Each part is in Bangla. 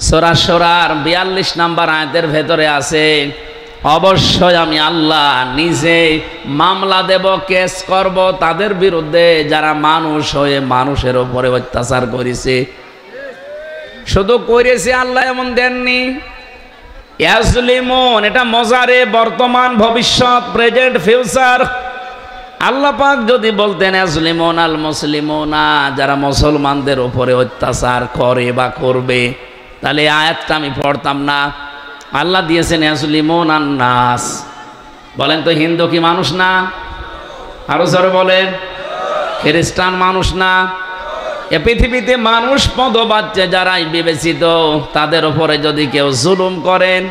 সূরা শুরার ৪২ নম্বর আয়াতের ভেতরে আছে, অবশ্যই আমি আল্লাহ নিজে মামলা দেব, কেস করব তাদের বিরুদ্ধে যারা মানুষ হয়ে মানুষের উপরে অত্যাচার করেছে। শুধু করেছে আল্লাহ এমন দেননি, ইয়াজলিমুন, এটা মজারে বর্তমান ভবিষ্যৎ, প্রেজেন্ট ফিউচার। আল্লাহ পাক যদি বলতেন ইয়াজলিমুন আল মুসলিমুনা, যারা মুসলমানদের উপরে অত্যাচার করে বা করবে, তাহলে আয়াতটা আমি পড়তাম না। আল্লাহ দিয়েছেন ইয়াজলিমুন আন নাস। বলেন তো হিন্দু কি মানুষ না? আরো জোরে বলেন, খ্রিস্টান মানুষ না? এ পৃথিবীতে মানুষ পদবাচ্চা যারাই বিবেচিত, তাদের উপরে যদি কেউ জুলুম করেন,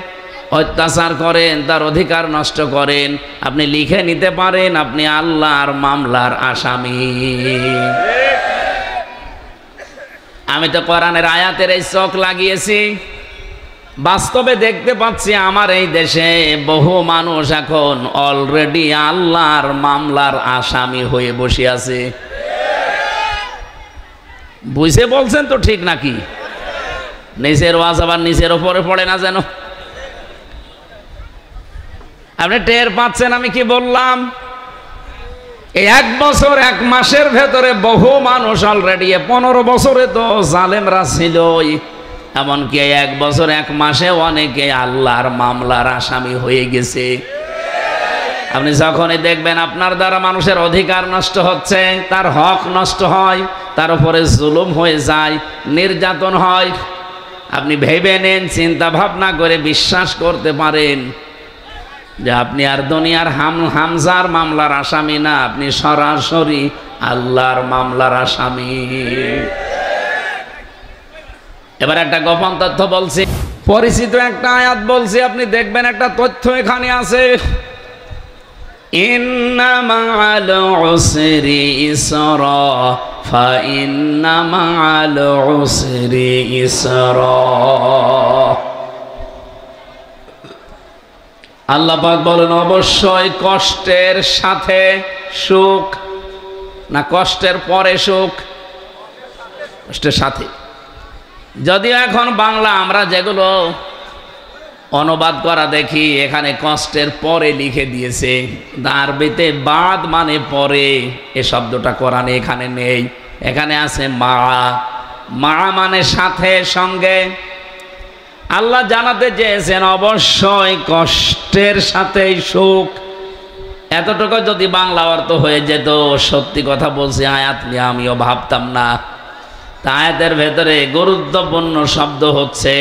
অত্যাচার করেন, তার অধিকার নষ্ট করেন, আপনি লিখে নিতে পারেন আপনি আল্লাহর মামলার আসামি। আমি তো কোরআনের আয়াতের এই চোখ লাগিয়েছি, বাস্তবে দেখতে পাচ্ছি আমার এই দেশে বহু মানুষ এখন অলরেডি আল্লাহর মামলার আসামি হয়ে বসে আছে। বুঝে বলছেন তো ঠিক নাকি? নিচের ওয়াজ আবার নিচের ওপরে পড়ে না যেন। আপনি টের পাচ্ছেন আমি কি বললাম? এই 1 বছর 1 মাসের ভেতরে বহু মানুষ অলরেডি, 15 বছরে তো জালেমরা ছিলই, এমনকি 1 বছর 1 মাসে অনেকে আল্লাহর মামলার আসামি হয়ে গেছে। আপনি যখনই দেখবেন আপনার দ্বারা মানুষের অধিকার নষ্ট হচ্ছে, তার হক নষ্ট হয়, তার উপরে জুলুম হয়ে যায়, নির্যাতন হয়, আপনি ভেবে নেন, চিন্তা ভাবনা করে বিশ্বাস করতে পারেন যে আপনি আর দুনিয়ার হামজার মামলার আসামি না, আপনি সরাসরি আল্লাহর মামলার আসামি। এবার একটা গোপন তথ্য বলছি, পরিচিত একটা আয়াত বলছি, আপনি দেখবেন একটা তথ্য এখানে আছে, ইন্না মাআল উসরি ইসরা ফাইন্না মাআল উসরি ইসরা। আল্লাহ পাক বলেন অবশ্যই কষ্টের সাথে সুখ, না কষ্টের পরে সুখ? কষ্টের সাথে। যদিও এখন বাংলা আমরা যেগুলো অনুবাদ করা দেখি, এখানে কষ্টের পরে লিখে দিয়েছে, আরবিতে বাদ মানে পরে, এ শব্দটা কোরআনে এখানে নেই। এখানে আছে মা, মা মানে সাথে, সঙ্গে। আল্লাহ জানাতে চেয়েছেন অবশ্যই কষ্টের সাথে সুখ। এতটুকু যদি বাংলা অর্থ হয়ে যেত, সত্যি কথা বলছি, আয়াত নিয়ে আমিও ভাবতাম না। তা আয়াতের ভেতরে গুরুত্বপূর্ণ শব্দ হচ্ছে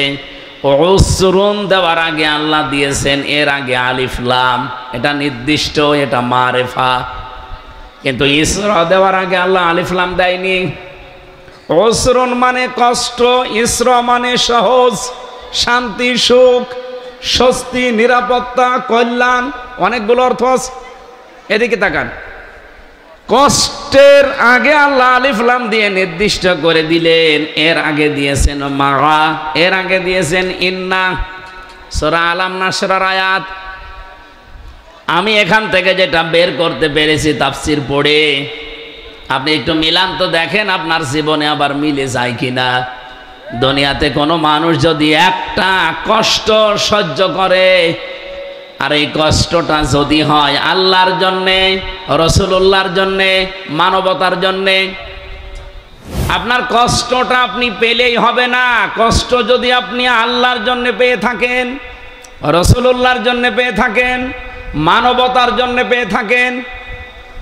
উসরুন, দেওয়ার আগে আল্লাহ দিয়েছেন এর আগে আলিফ লাম, এটা নির্দিষ্ট, এটা মারেফা। কিন্তু ইসরা দেওয়ার আগে আল্লাহ আলিফ লাম দেয়নি। উসরুন মানে কষ্ট, ইসরা মানে সহজ, শান্তি, সুখ, স্বস্তি, নিরাপত্তা, কল্যাণ, অনেকগুলো অর্থ আছে। এদিকে তাকান, কষ্টের আগে আল্লাহ আলিফ লাম দিয়ে নির্দিষ্ট করে দিলেন, এর আগে দিয়েছেন মা, এর আগে দিয়েছেন ইন্না। সূরা আলাম নাসরার আয়াত। আমি এখান থেকে যেটা বের করতে পেরেছি তাফসীর পড়ে, আপনি একটু মিলান তো দেখেন আপনার জীবনে আবার মিলে যায় কিনা। দুনিয়াতে কোনো মানুষ যদি একটা কষ্ট সহ্য করে, আর এই কষ্টটা যদি হয় আল্লাহর জন্যে, রাসূলুল্লাহর জন্যে, মানবতার জন্যে, আপনার কষ্টটা আপনি পেলেই হবে না। কষ্ট যদি আপনি আল্লাহর জন্য পেয়ে থাকেন, রাসূলুল্লাহর জন্য পেয়ে থাকেন, মানবতার জন্য পেয়ে থাকেন,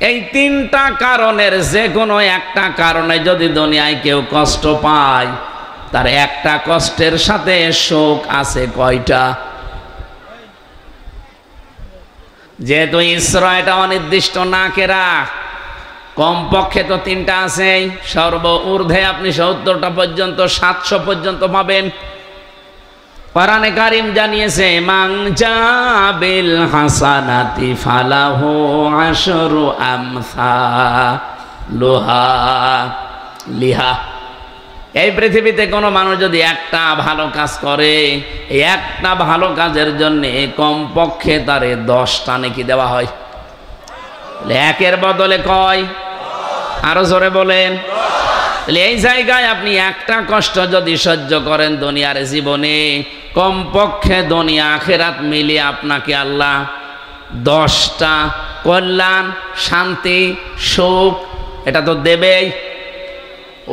এই 3টা কারণের যে কোনো একটা কারণে যদি দুনিয়ায় কেউ কষ্ট পায়, তার একটা কষ্টের সাথে সুখ আছে কয়টা? যেহেতু ইসরা এটা অনির্দিষ্ট না কেরা, কমপক্ষে তো 3টা আছে। সর্ব ঊর্ধ্বে আপনি 70টা পর্যন্ত, 700 পর্যন্ত পাবেন। কোরআনে কারীম জানিয়েছে মান জাবিল হাসানাতি ফালাহু আশরু আমসালুহা লিহা। এই পৃথিবীতে কোনো মানুষ যদি একটা ভালো কাজ করে, এই একটা ভালো কাজের জন্য কমপক্ষে তারে 10টা নেকি দেওয়া হয়। একের বদলে কয়? আরো জোরে বলেন। তাহলে এই জায়গায় আপনি একটা কষ্ট যদি সহ্য করেন দুনিয়ার জীবনে, কমপক্ষে দুনিয়া আখিরাত মিলিয়ে আপনাকে আল্লাহ 10টা কল্যাণ, শান্তি, সুখ এটা তো দেবেই।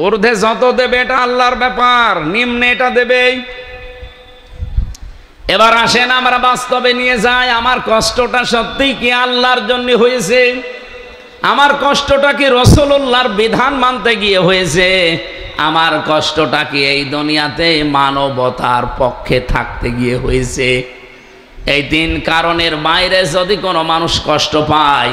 ঊর্ধ্বে যত দেবে এটা আল্লাহর ব্যাপার, নিম্নে এটা দেবেই। এবার আসেন আমরা বাস্তবে নিয়ে যাই, আমার কষ্টটা সত্যিই কি আল্লাহর জন্য হয়েছে? আমার কষ্টটা কি রাসূলুল্লাহর বিধান মানতে গিয়ে হয়েছে? আমার কষ্টটা কি এই দুনিয়াতে মানবতার পক্ষে থাকতে গিয়ে হয়েছে? এই 3 কারণের বাইরে যদি কোনো মানুষ কষ্ট পায়,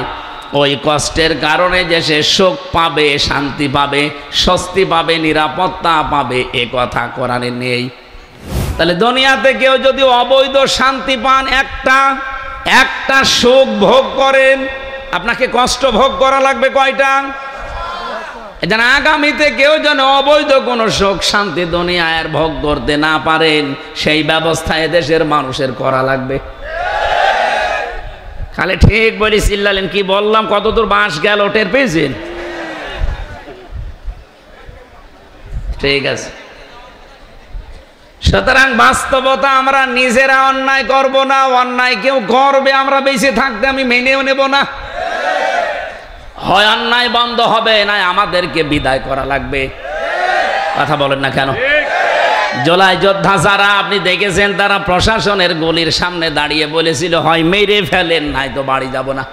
ওই কষ্টের কারণে যে সে সুখ পাবে, শান্তি পাবে, স্বস্তি পাবে, নিরাপত্তা পাবে, এ কথা কোরআনে নেই। তাহলে দুনিয়াতে কেউ যদি অবৈধ শান্তি পান, একটা সুখ ভোগ করেন, আপনাকে কষ্ট ভোগ করা লাগবে কয়টা? যেন আগামীতে কেউ যেন অবৈধ কোনো সুখ শান্তি দুনিয়ায় আর ভোগ করতে না পারেন, সেই ব্যবস্থা এদেশের মানুষের করা লাগবে। খালি ঠিক বলি চিল্লালেন, কি বললাম, কতদূর বাঁশ গেল টের পেয়েছেন? ঠিক আছে। সুতরাং বাস্তবতা, আমরা নিজেরা অন্যায় করব না, অন্যায় কেউ করবে আমরা বেঁচে থাকতে আমি মেনেও নেব না। হয় অন্যায় বন্ধ হবে, না আমাদেরকে বিদায় করা লাগবে। কথা বলেন না কেন? জুলাই যোদ্ধা যারা আপনি দেখেছেন, তারা প্রশাসনের গলির সামনে দাঁড়িয়ে বলেছিল, হয় মেরে ফেলেন, নাই তো বাড়ি যাব না।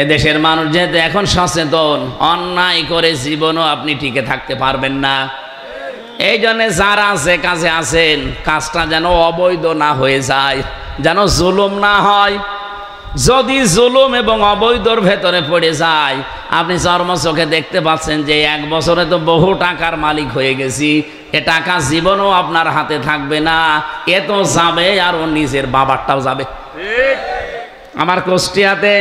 এদেশের মানুষ যেহেতু এখন সচেতন, অন্যায় করে জীবনও আপনি টিকে থাকতে পারবেন না। এই জন্য যারা যে কাজে আছেন, কাজটা যেন অবৈধ না হয়ে যায়, যেন জুলুম না হয়। যদি জুলুম এবং অবৈধর ভেতরে পড়ে যায়, আপনি চর্মচোখে দেখতে পাচ্ছেন যে 1 বছরে তো বহু টাকার মালিক হয়ে গেছি, এ টাকা জীবনও আপনার হাতে থাকবে না, এ তো যাবে আর ও নিজের বাবারটাও যাবে। আমার কুষ্টিয়াতে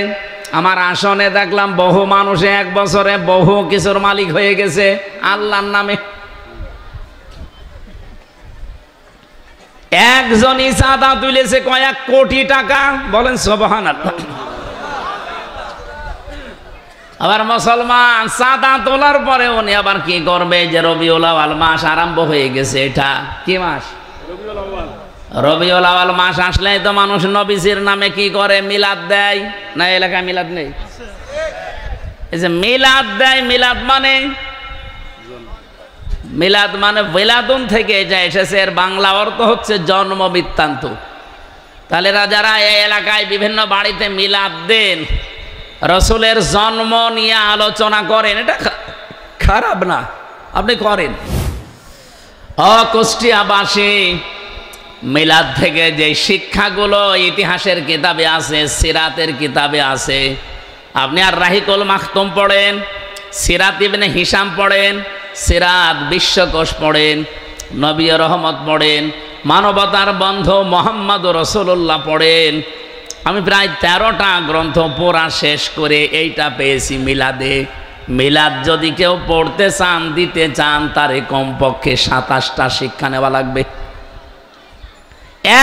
আমার আসনে দেখলাম বহু মানুষে 1 বছরে বহু কিছুর মালিক হয়ে গেছে আল্লাহর নামে। একজনই চাঁদা তুলেছে কয়েক কোটি টাকা, বলেন সুবহানাল্লাহ। আবার মুসলমান চাঁদা তোলার পরে উনি আবার কি করবে, যে রবিউল আউয়াল মাস আরম্ভ হয়ে গেছে, এটা কি মাস? রবিউল আউয়াল মাস আসলেই তো মানুষ নবীজির নামে কি করে, মিলাদ দেয় না? এলাকায় মিলাদ নেই? এই যে মিলাদ দেয়, মিলাদ মানে বেলাদুন থেকে যা এসেছে, এর বাংলা অর্থ হচ্ছে জন্ম বৃত্তান্ত। তাহলে যারা এই এলাকায় বিভিন্ন বাড়িতে মিলাদ দেন, রসুলের জন্ম নিয়ে আলোচনা করেন, এটা খারাপ না, আপনি করেন। কুষ্টিয়াবাসী মিলাদ থেকে যে শিক্ষাগুলো ইতিহাসের কিতাবে আছে, সিরাতের কিতাবে আছে, আপনি আর রাহিকুল মাখতুম পড়েন, সিরাত ইবনে হিশাম পড়েন, সিরাত বিশ্বকোষ পড়েন, নবী রহমত পড়েন, মানবতার বন্ধু মোহাম্মদ রাসূলুল্লাহ পড়েন। আমি প্রায় 13টা গ্রন্থ পড়া শেষ করে এইটা পেয়েছি মিলাদে। মিলাদ যদি কেউ পড়তে চান, দিতে চান, তারে কমপক্ষে 27টা শিক্ষা নেওয়া লাগবে।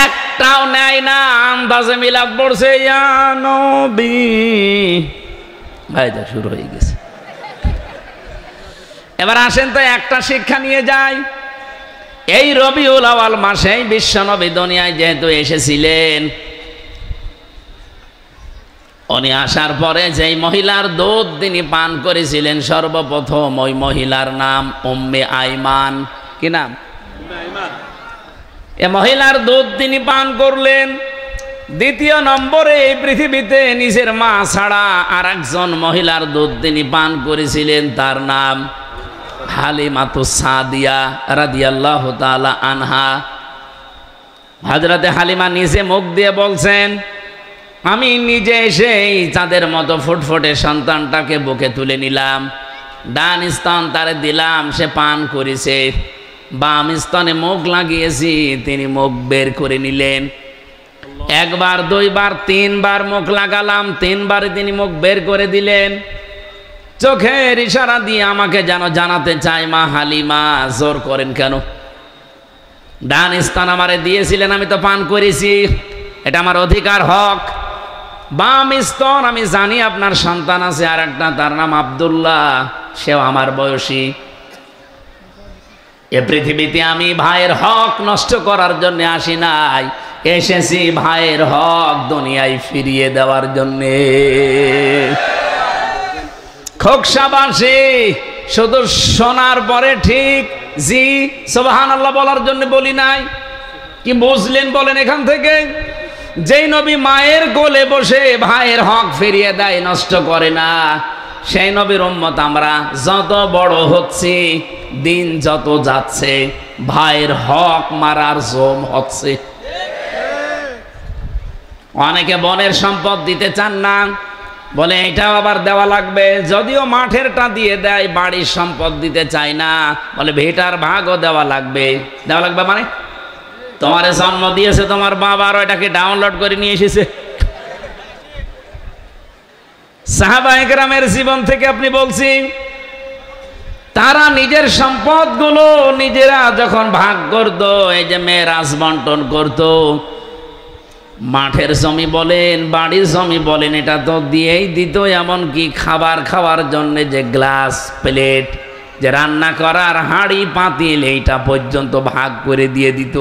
একটাও নেয় না, আন্দাজে মিলাদ পড়ছে, ইয়া নবী, ভাই যা শুরু হয়ে গেছে। এবার আসেন তো একটা শিক্ষা নিয়ে যাই। এই রবিউল আউয়াল মাসে বিশ্বনবী দুনিয়ায় যেহেতু এসেছিলেন, উনি আসার পরে যেই মহিলার দুধ তিনি পান করেছিলেন, সর্বপ্রথম ওই মহিলার নাম উম্মে আইমান। কি নাম? এ মহিলার দুধ তিনি পান করলেন। দ্বিতীয় নম্বরে এই পৃথিবীতে নিজের মা ছাড়া আর একজন মহিলার দুধ তিনি পান করেছিলেন, তার নাম হালিমাতুস সাদিয়া রাদিয়াল্লাহু তাআলা আনহা। হযরতে হালিমা নিজে মুখ দিয়ে বলছেন, আমি নিজে এসেই তাদের মতো ফুটফুটে সন্তানটাকে বুকে তুলে নিলাম, ডান স্তন তারে দিলাম, সে পান করেছে, বাম স্তনে মুখ লাগিয়েছি, তিনি মুখ বের করে নিলেন। 1 বার 2 বার 3 বার মুখ লাগালাম, 3 বারে তিনি মুখ বের করে দিলেন। চোখের ইশারা দিয়ে আমাকে যেন জানাতে চায়, মা হালিমা জোর করেন কেন? ডান স্তন আমারে দিয়েছিলেন, আমি তো পান করেছি, এটা আমার অধিকার, হক। বাম স্তন আমি জানি আপনার সন্তান আছে আর একটা, তার নাম আব্দুল্লাহ, সেও আমার বয়সী। এ পৃথিবীতে আমি ভাইয়ের হক নষ্ট করার জন্য আসি নাই, এসেছি ভাইয়ের হক দুনিয়ায় ফিরিয়ে দেওয়ার জন্যে। খোকসাবাসী শুধু শোনার পরে ঠিক জি সুবহানাল্লাহ বলার জন্য বলি নাই, কি বুঝলেন বলেন? এখান থেকে যেই নবী মায়ের কোলে বসে ভাইয়ের হক ফিরিয়ে দেয়, নষ্ট করে না, সেই নবীর উম্মত আমরা। যত বড় হচ্ছে, দিন যত যাচ্ছে, ভাইয়ের হক মারার জম হচ্ছে। অনেকে বনের সম্পদ দিতে চান না, বলে এটাও আবার দেওয়া লাগবে। যদিও মাঠেরটা দিয়ে দেয়, বাড়ির সম্পদ দিতে চায় না, বলে ভিটার ভাগও দেওয়া লাগবে। দেওয়া লাগবে মানে তোমারে জন্ম দিয়েছে তোমার বাবা, আর এটাকে ডাউনলোড করে নিয়ে এসেছে। সাহাবায়ে কেরামের জীবন থেকে আপনি বলছি, তারা নিজের সম্পদগুলো নিজেরা যখন ভাগ করত, এই যে মেরাজ বন্টন করত, মাঠের জমি বলেন বাড়ির জমি বলেন, এটা তো দিয়েই দিত। এমনকি খাবার খাওয়ার জন্য যে গ্লাস প্লেট, যে রান্না করার হাঁড়ি পাতিল, এইটা পর্যন্ত ভাগ করে দিয়ে দিত।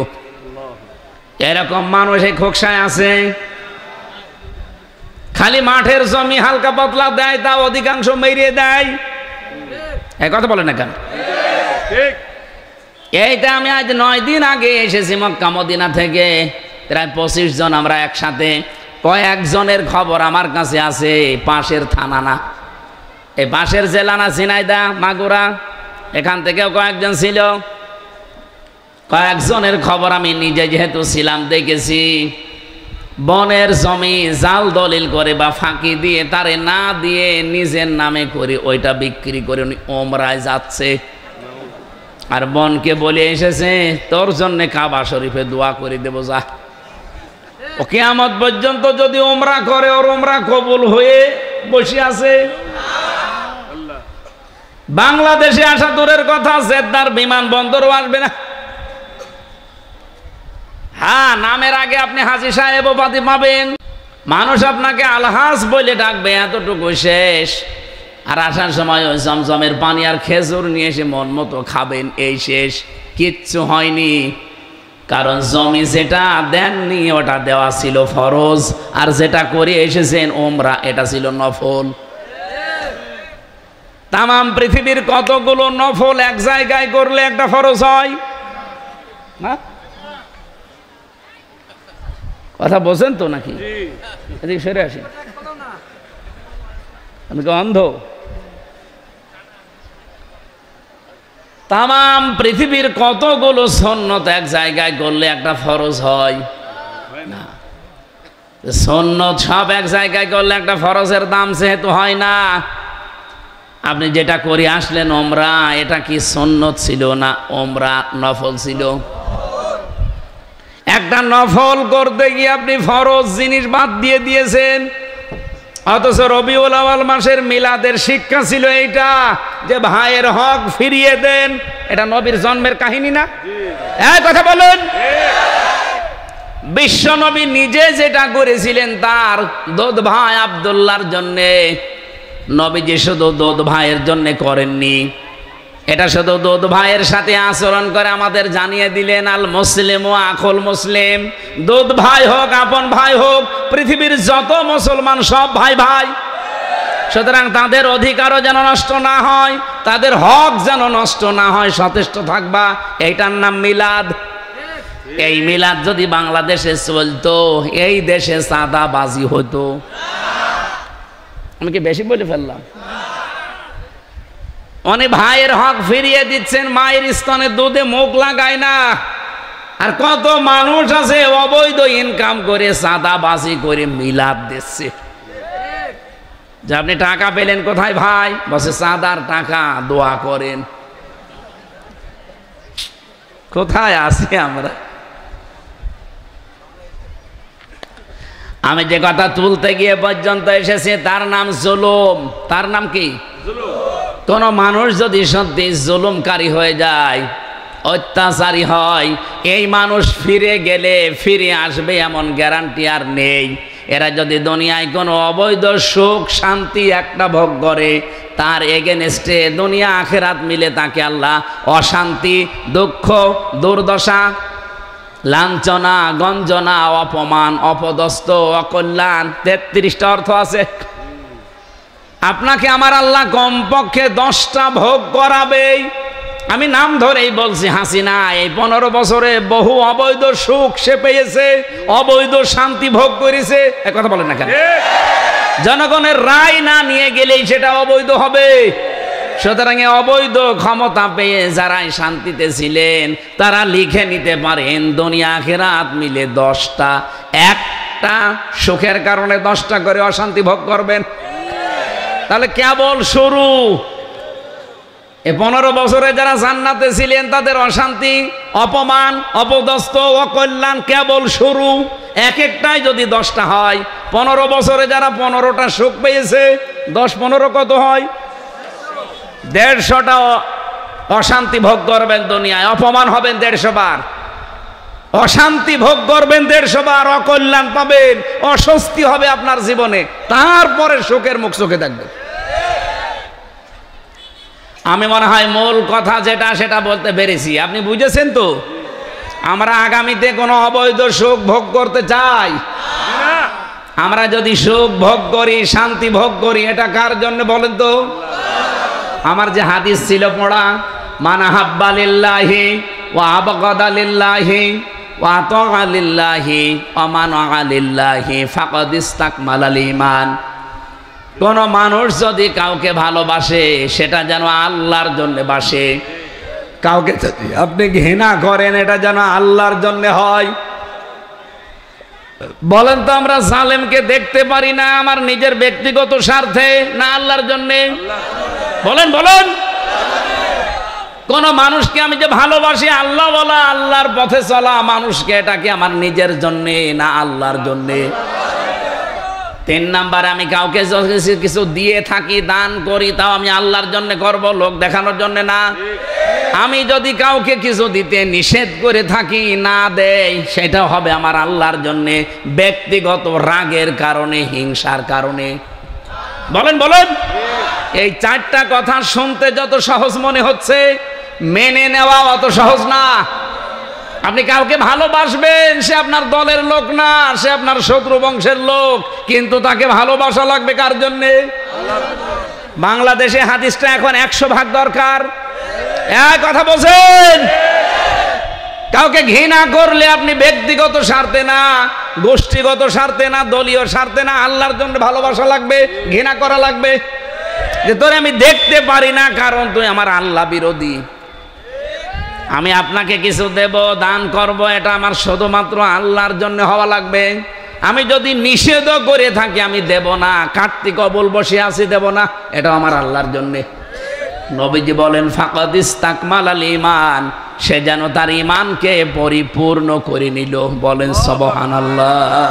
এরকম মানুষ এই খোকসায় আছে। খালি মাঠের জমি হালকা পাতলা দেয়, তা অধিকাংশ মেরিয়ে দেয়। এই কথা বলে না কেন? এইটা আমি আজ 9 দিন আগে এসেছি মক্কা মদিনা থেকে, প্রায় 25 জন আমরা একসাথে। কয়েকজনের খবর আমার কাছে আছে, পাশের থানা না, এই পাশের জেলা না, ঝিনাইদহ মাগুরা, এখান থেকেও কয়েকজন ছিল। কয়েকজনের খবর আমি নিজে যেহেতু ছিলাম দেখেছি। বনের জমি জাল দলিল করে বা ফাঁকি দিয়ে, তারে না দিয়ে নিজের নামে করে ওইটা বিক্রি করে উনি ওমরায় যাচ্ছে। আর বনকে বলে এসেছে, তোর জন্য কাবা শরীফে দোয়া করে দেবো, যা। ও কিয়ামত পর্যন্ত যদি ওমরা করে, ওর ওমরা কবুল হয়ে বসে আছে। বাংলাদেশে আসা দূরের কথা, জেদ্দার বিমানবন্দরও আসবে না। হ্যাঁ, নামের আগে আপনি হাজী সাহেব উপাধি পাবেন, মানুষ আপনাকে আলহাজ বলে ডাকবে, এতটুকু শেষ। আর আসার সময় ওই জমজমের পানি আর খেজুর নিয়ে এসে মন মতো খাবেন, এই শেষ। কিচ্ছু হয়নি, কারণ জমি যেটা দেননি ওটা দেওয়া ছিল ফরজ, আর যেটা করে এসেছেন ওমরা, এটা ছিল নফল। তামাম পৃথিবীর কতগুলো নফল এক জায়গায় করলে একটা ফরজ হয় না? কথা বোঝেন তো নাকি? এদিকে সরে আসি, আমি কি অন্ধ? তামাম পৃথিবীর কতগুলো সুন্নত এক জায়গায় করলে একটা ফরজ হয় না? সুন্নত সব এক জায়গায় করলে একটা ফরজের দাম যেহেতু হয় না। আপনি যেটা করে আসলেন ওমরা, এটা কি সুন্নত ছিল না ওমরা নফল ছিল? একটা নফল করতে গিয়ে আপনি ফরজ জিনিস বাদ দিয়ে দিয়েছেন। অথচ রবিউল আউয়াল মাসের মিলাদের শিক্ষা ছিল এইটা, যে ভাইয়ের হক ফিরিয়ে দেন। এটা নবীর জন্মের কাহিনী না? হ্যাঁ, কথা বলুন। বিশ্ব নবী নিজে যেটা করেছিলেন, তার দোদ ভাই আব্দুল্লাহর জন্যে। নবীজি শুধু দোদ ভাইয়ের জন্য করেননি, এটা শুধু দোদ ভাইয়ের সাথে আচরণ করে আমাদের জানিয়ে দিলেন, আল মুসলিম ও আখুল মুসলিম। দোদ ভাই হোক, আপন ভাই হোক, পৃথিবীর যত মুসলমান সব ভাই ভাই। সুতরাং তাদের অধিকারও যেন নষ্ট না হয়, তাদের হক যেন নষ্ট না হয়, সচেষ্ট থাকবা। এইটার নাম মিলাদ। এই মিলাদ যদি বাংলাদেশে চলতো, এই দেশে চাঁদাবাজি হতো। আমি কি বেশি বলে ফেললাম? অনেক ভাইয়ের হক ফিরিয়ে দিচ্ছেন, মায়ের স্তনে দুধে মুখ লাগায় না। আর কত মানুষ আছে অবৈধ ইনকাম করে চাঁদাবাজি করে মিলাদ দিচ্ছে। যে আপনি টাকা পেলেন কোথায় ভাই? বসে চাঁদার টাকা, দোয়া করেন। কোথায় আছি আমরা? আমি যে কথা তুলতে গিয়ে পর্যন্ত এসেছি, তার নাম জুলুম। তার নাম কি? কোন মানুষ যদি সত্যি জুলুমকারী হয়ে যায়, অত্যাচারী হয়, এই মানুষ ফিরে গেলে ফিরে আসবে এমন গ্যারান্টি আর নেই। এরা যদি দুনিয়ায় কোনো অবৈধ সুখ শান্তি একটা ভোগ করে, তার এগেনস্টে দুনিয়া আখেরাত মিলে তাকে আল্লাহ অশান্তি, দুঃখ, দুর্দশা, লাঞ্ছনা, গঞ্জনা, অপমান, অপদস্থ, অকল্যাণ, 33টা অর্থ আছে। আপনাকে আমার আল্লাহ কমপক্ষে 10টা ভোগ করাবেই। আমি নাম ধরেই বলছি, হাসিনা এই 15 বছরে বহু অবৈধ সুখ সে পেয়েছে, অবৈধ শান্তি ভোগ করেছে। এক কথা বলেন না কেন? জনগণের রায় না নিয়ে গেলেই সেটা অবৈধ হবে। সুতরাং অবৈধ ক্ষমতা পেয়ে যারাই শান্তিতে ছিলেন তারা লিখে নিতে পারেন দুনিয়া আখিরাত মিলে 10টা, একটা সুখের কারণে 10টা করে অশান্তি ভোগ করবেন। তাহলে কেবল শুরু। এই 15 বছরে যারা জান্নাতে ছিলেন তাদের অশান্তি, অপমান, অপদস্থ, অকল্যাণ কেবল শুরু। এক একটাই যদি 10টা হয়, 15 বছরে যারা 15টা সুখ পেয়েছে, 10-15 কত হয়? 150টা অশান্তি ভোগ করবেন দুনিয়ায়, অপমান হবেন 150 বার, অশান্তি ভোগ করবেন 150 বার, অকল্যাণ পাবেন, অস্বস্তি হবে আপনার জীবনে, তারপরে সুখের মুখ চোখে দেখবেন। আমি মনে হয় মূল কথা যেটা সেটা বলতে পেরেছি, আপনি বুঝেছেন তো? আমরা আগামীতে কোনো অবৈধ সুখ ভোগ করতে চাই? আমরা যদি সুখ ভোগ করি, শান্তি ভোগ করি, এটা কার জন্য বলেন তো? আমার যে হাদিস ছিল পড়া, মান আহাব্বা লিল্লাহি ওয়া আবগাদা লিল্লাহি ওয়া আতাআ লিল্লাহি ওয়া মানআ লিল্লাহি ফাকাদ ইসতাকমালাল ঈমান। কোন মানুষ যদি কাউকে ভালোবাসে সেটা যেন আল্লাহর জন্য বাসে, কাউকে যদি আপনি ঘৃণা করেন এটা যেন আল্লাহর জন্য হয়। বলেন তো, আমরা জালেমকে দেখতে পারি না আমার নিজের ব্যক্তিগত স্বার্থে না আল্লাহর জন্যে? বলেন বলেন। কোন মানুষকে আমি যে ভালোবাসি, আল্লাহ বলা, আল্লাহর পথে চলা মানুষকে, এটা কি আমার নিজের জন্যে না আল্লাহর জন্যে? 3 নাম্বারে, আমি কাউকে কিছু দিয়ে থাকি, দান করি, তাও আমি আল্লাহর জন্য করব, লোক দেখানোর জন্য না। আমি যদি কাউকে কিছু দিতে নিষেধ করে থাকি, না দেই, সেটা হবে আমার আল্লাহর জন্য, ব্যক্তিগত রাগের কারণে, হিংসার কারণে। বলেন বলেন। এই 4টা কথা শুনতে যত সহজ মনে হচ্ছে, মেনে নেওয়া অত সহজ না। আপনি কাউকে ভালোবাসবেন, সে আপনার দলের লোক না, সে আপনার শত্রু বংশের লোক, কিন্তু তাকে ভালোবাসা লাগবে কার জন্যে? বাংলাদেশে হাদিসটা এখন 100% দরকার। এক কথা বলছেন। কাউকে ঘৃণা করলে আপনি ব্যক্তিগত স্বার্থে না, গোষ্ঠীগত স্বার্থে না, দলীয় স্বার্থে না, আল্লাহর জন্য ভালোবাসা লাগবে, ঘৃণা করা লাগবে। যে তোরে আমি দেখতে পারি না কারণ তুই আমার আল্লাহ বিরোধী। আমি আপনাকে কিছু দেব, দান করব, এটা আমার শুধুমাত্র আল্লাহর জন্য হওয়া লাগবে। আমি যদি নিষেধ করে থাকি, আমি দেব না, কার্তিক অবল বসে আছি, দেব না, এটা আমার আল্লাহর জন্য। নবীজি বলেন ফাকাদ ইসতাকমালাল ঈমান, সে যেন তার ঈমানকে পরিপূর্ণ করে নিল। বলেন সুবহানাল্লাহ।